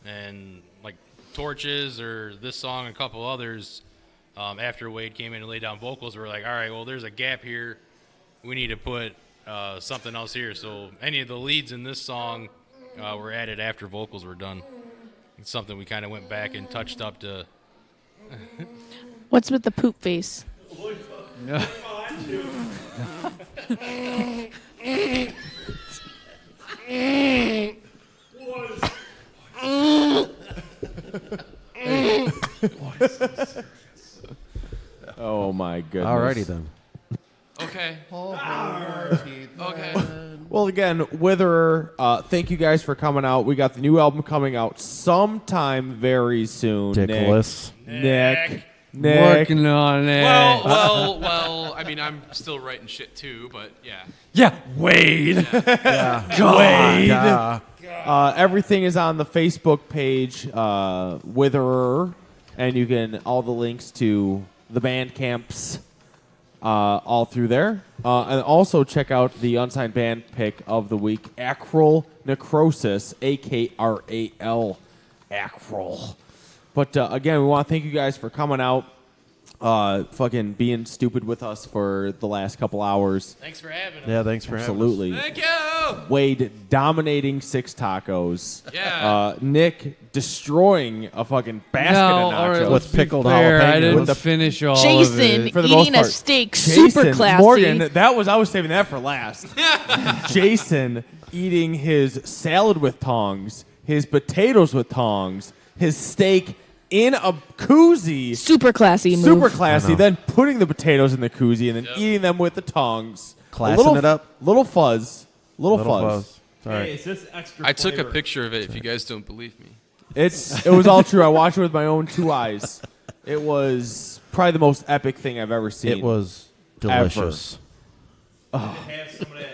and like Torches or this song and a couple others, after Wade came in and laid down vocals, we're like, all right, well, there's a gap here. We need to put something else here. So any of the leads in this song were added after vocals were done. It's something we kind of went back and touched up to. What's with the poop face? Oh my goodness. Alrighty then. Okay. Okay. Well, again, Witherer, thank you guys for coming out. We got the new album coming out sometime very soon. Nicholas. Nick. Working on it. Well. I mean, I'm still writing shit too, but yeah. Yeah, Wade. God. Everything is on the Facebook page, Witherer, and you can all the links to the band camps all through there. And also check out the unsigned band pick of the week, Acral Necrosis, AKRAL, Acral. But again, we want to thank you guys for coming out, fucking being stupid with us for the last couple hours. Thanks for having us. Yeah, thanks for Absolutely. having us. Thank you. Wade dominating 6 tacos. Yeah. Nick destroying a fucking basket No, of all right, nachos. let's be fair, I didn't finish all Jason of it. For the most eating a part. steak, super Jason, classy. Morgan, I was saving that for last. Jason eating his salad with tongs, his potatoes with tongs, his steak in a koozie. Super classy move. Super classy. Then putting the potatoes in the koozie and then eating them with the tongs. Classing it up. Little fuzz. Little fuzz. All right. It's just extra I took a flavor. picture of it. If you guys don't believe me. It was all true. I watched it with my own 2 eyes. It was probably the most epic thing I've ever seen. It was delicious. Have some of that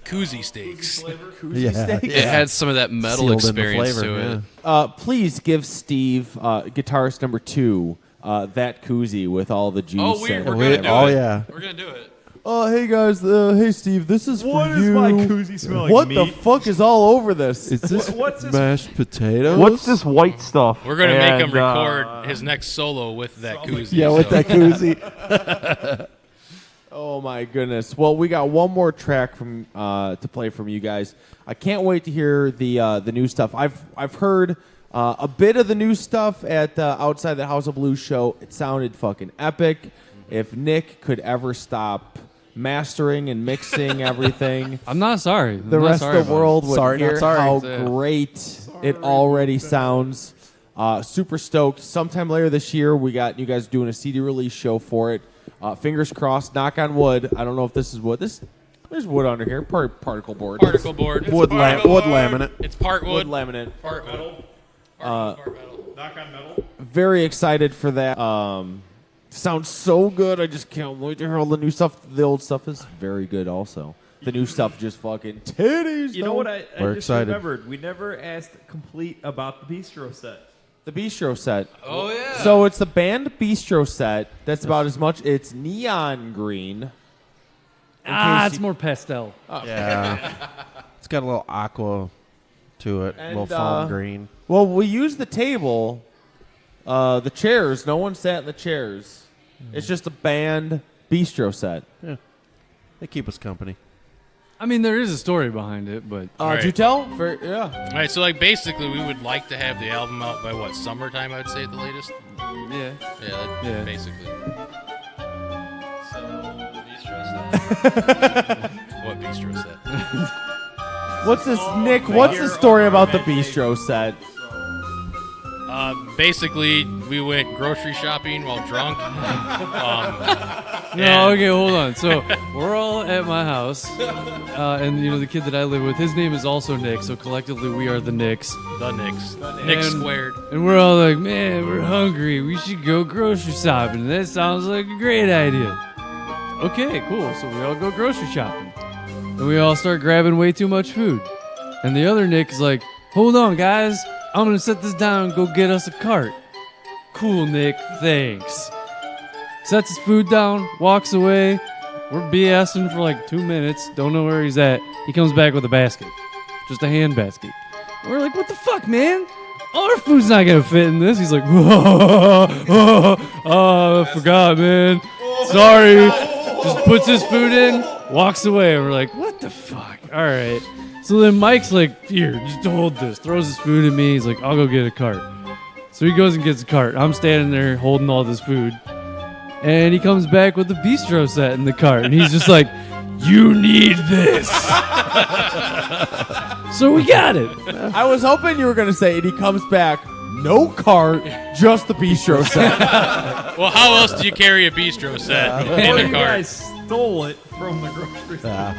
Koozie steaks. Koozie steaks? It had some of that metal Sealed in the experience flavor, to it. Please give Steve, guitarist number 2, that koozie with all the juice. Oh, we're and gonna do it. Oh, yeah. We're gonna do it. Hey guys, hey Steve, this is What for does you. my koozie smell like? What the Meat? fuck is all over this? Is this What's this- mashed potatoes? What's this white stuff? We're going to make him And, record his next solo with that koozie. Yeah, with so- that koozie. Oh my goodness! Well, we got one more track from to play from you guys. I can't wait to hear the new stuff. I've heard a bit of the new stuff at Outside the House of Blues show. It sounded fucking epic. If Nick could ever stop mastering and mixing everything, I'm not sorry. the rest of the world would Sorry, not hear sorry. how Yeah. great it already sounds. Super stoked. Sometime later this year, we got you guys doing a CD release show for it. Fingers crossed. Knock on wood. I don't know if this is wood. There's wood under here. Particle board. Particle board. It's Wood particle wood board. laminate. It's part wood. Wood laminate. Part metal. Part metal. Knock on metal. Very excited for that. Sounds so good. I just can't wait to hear all the new stuff. The old stuff is very good also. The new stuff just fucking titties. You know what I We're just excited. remembered? We never asked complete about the bistro set. The Bistro set. Oh yeah. So it's the band Bistro set. That's about as much. It's neon green. In case It's you- more pastel. Yeah. It's got a little aqua to it, a And, little fawn green. Well, we used the table, the chairs. No one sat in the chairs. It's just a band Bistro set. Yeah. They keep us company. I mean, there is a story behind it, but Do tell? Yeah. All right, so like basically, we would like to have the album out by what, summertime? I would say at the latest. Yeah. Yeah. Basically. So, bistro set. What bistro set? What's this, Nick? What's the story about the bistro set? Basically, we went grocery shopping while drunk. No, okay, hold on. So we're all at my house, and the kid that I live with, his name is also Nick. So collectively, we are the Nicks. The Nicks. Nick squared. And we're all like, man, we're hungry. We should go grocery shopping. That sounds like a great idea. Okay, cool. So we all go grocery shopping, and we all start grabbing way too much food. And the other Nick is like, hold on, guys. I'm gonna set this down and go get us a cart. Cool, Nick. Thanks. Sets his food down, walks away. We're BSing for like 2 minutes. Don't know where he's at. He comes back with a basket. Just a hand basket. We're like, what the fuck, man? All our food's not gonna fit in this. He's like, I forgot, man. Sorry. Just puts his food in, walks away. We're like, what the fuck? All right. So then Mike's like, here, just hold this. Throws his food at me. He's like, I'll go get a cart. So he goes and gets a cart. I'm standing there holding all this food. And he comes back with the bistro set in the cart. And he's just like, you need this. So we got it. I was hoping you were going to say, and he comes back, no cart, just the bistro set. Well, how else do you carry a bistro set in a You cart? guys stole it from the grocery store.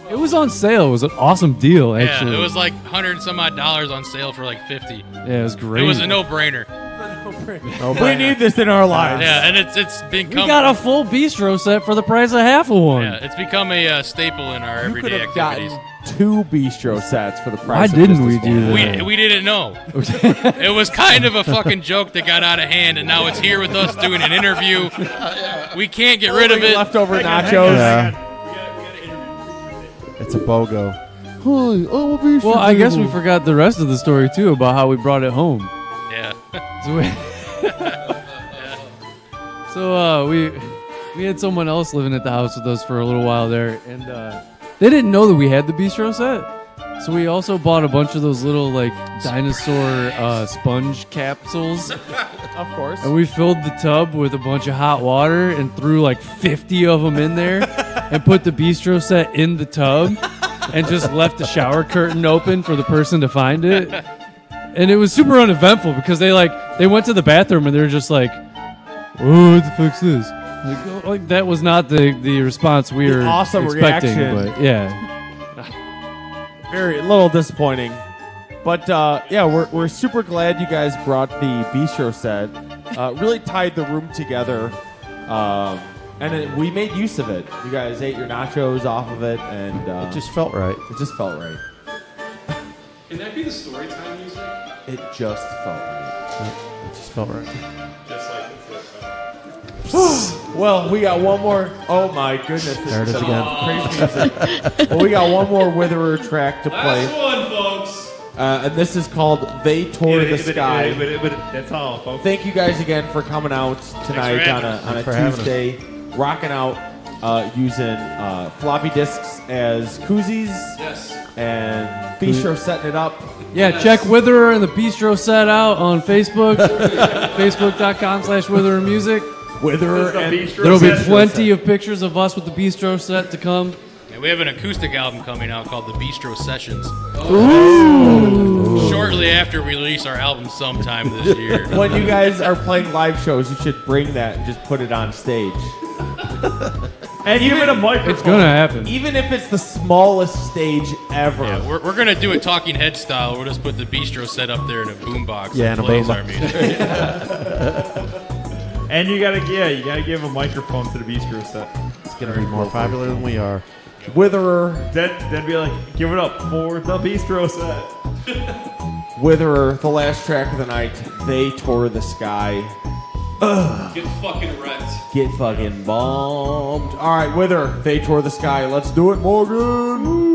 It was on sale. It was an awesome deal, actually. Yeah, it was like $100 and some odd on sale for like $50. Yeah, it was great. It was a no-brainer. We need this in our lives. Yeah, and it's become. We got a full bistro set for the price of half of one. Yeah, it's become a staple in our You could everyday have activities. gotten 2 bistro sets for the price. Why of didn't just we this do one. that? We didn't know. It was kind of a fucking joke that got out of hand, and now it's here with us doing an interview. We can't get rid of it. Leftover nachos. Yeah. It's a BOGO. Well, I guess we forgot the rest of the story, too, about how we brought it home. Yeah. So we had someone else living at the house with us for a little while there, and they didn't know that we had the bistro set. So we also bought a bunch of those little like dinosaur sponge capsules. Of course. And we filled the tub with a bunch of hot water and threw like 50 of them in there and put the bistro set in the tub and just left the shower curtain open for the person to find it. And it was super uneventful because they went to the bathroom and they were just like, oh, what the fuck's this? Like that was not the response we were awesome expecting. reaction. But yeah. Very little disappointing. But yeah, we're super glad you guys brought the bistro set. Really tied the room together. And we made use of it. You guys ate your nachos off of it, and It just felt right. It just felt right. Can that be the story time music? It just felt right. It just felt right. Just like Well, we got one more. Oh my goodness! There it is again. Crazy music. Well, we got one more Witherer track to play. last one, folks. And this is called "They Tore the Sky." That's all, folks. Thank you guys again for coming out tonight on a for having Tuesday, rocking out using floppy disks as koozies. Yes. And bistro setting it up. Yeah, check Witherer and the Bistro set out on Facebook. Facebook.com/WithererMusic. Witherer and There'll be plenty of pictures of us with the Bistro set to come. And we have an acoustic album coming out called The Bistro Sessions. Ooh. Shortly after we release our album sometime this year. When you guys are playing live shows, you should bring that and just put it on stage. And give it a microphone. It's gonna happen. Even if it's the smallest stage ever. Yeah, we're going to do it Talking Head style. We'll just put the bistro set up there in a boombox Yeah, and in a plays boombox. our music. And you gotta give a microphone to the bistro set. It's gonna be more popular than we are. Witherer. Then be like, give it up for the bistro set. Witherer, the last track of the night. They Tore the Sky. Get fucking wrecked. Get fucking bombed. All right, Witherer, They Tore the Sky. Let's do it, Morgan.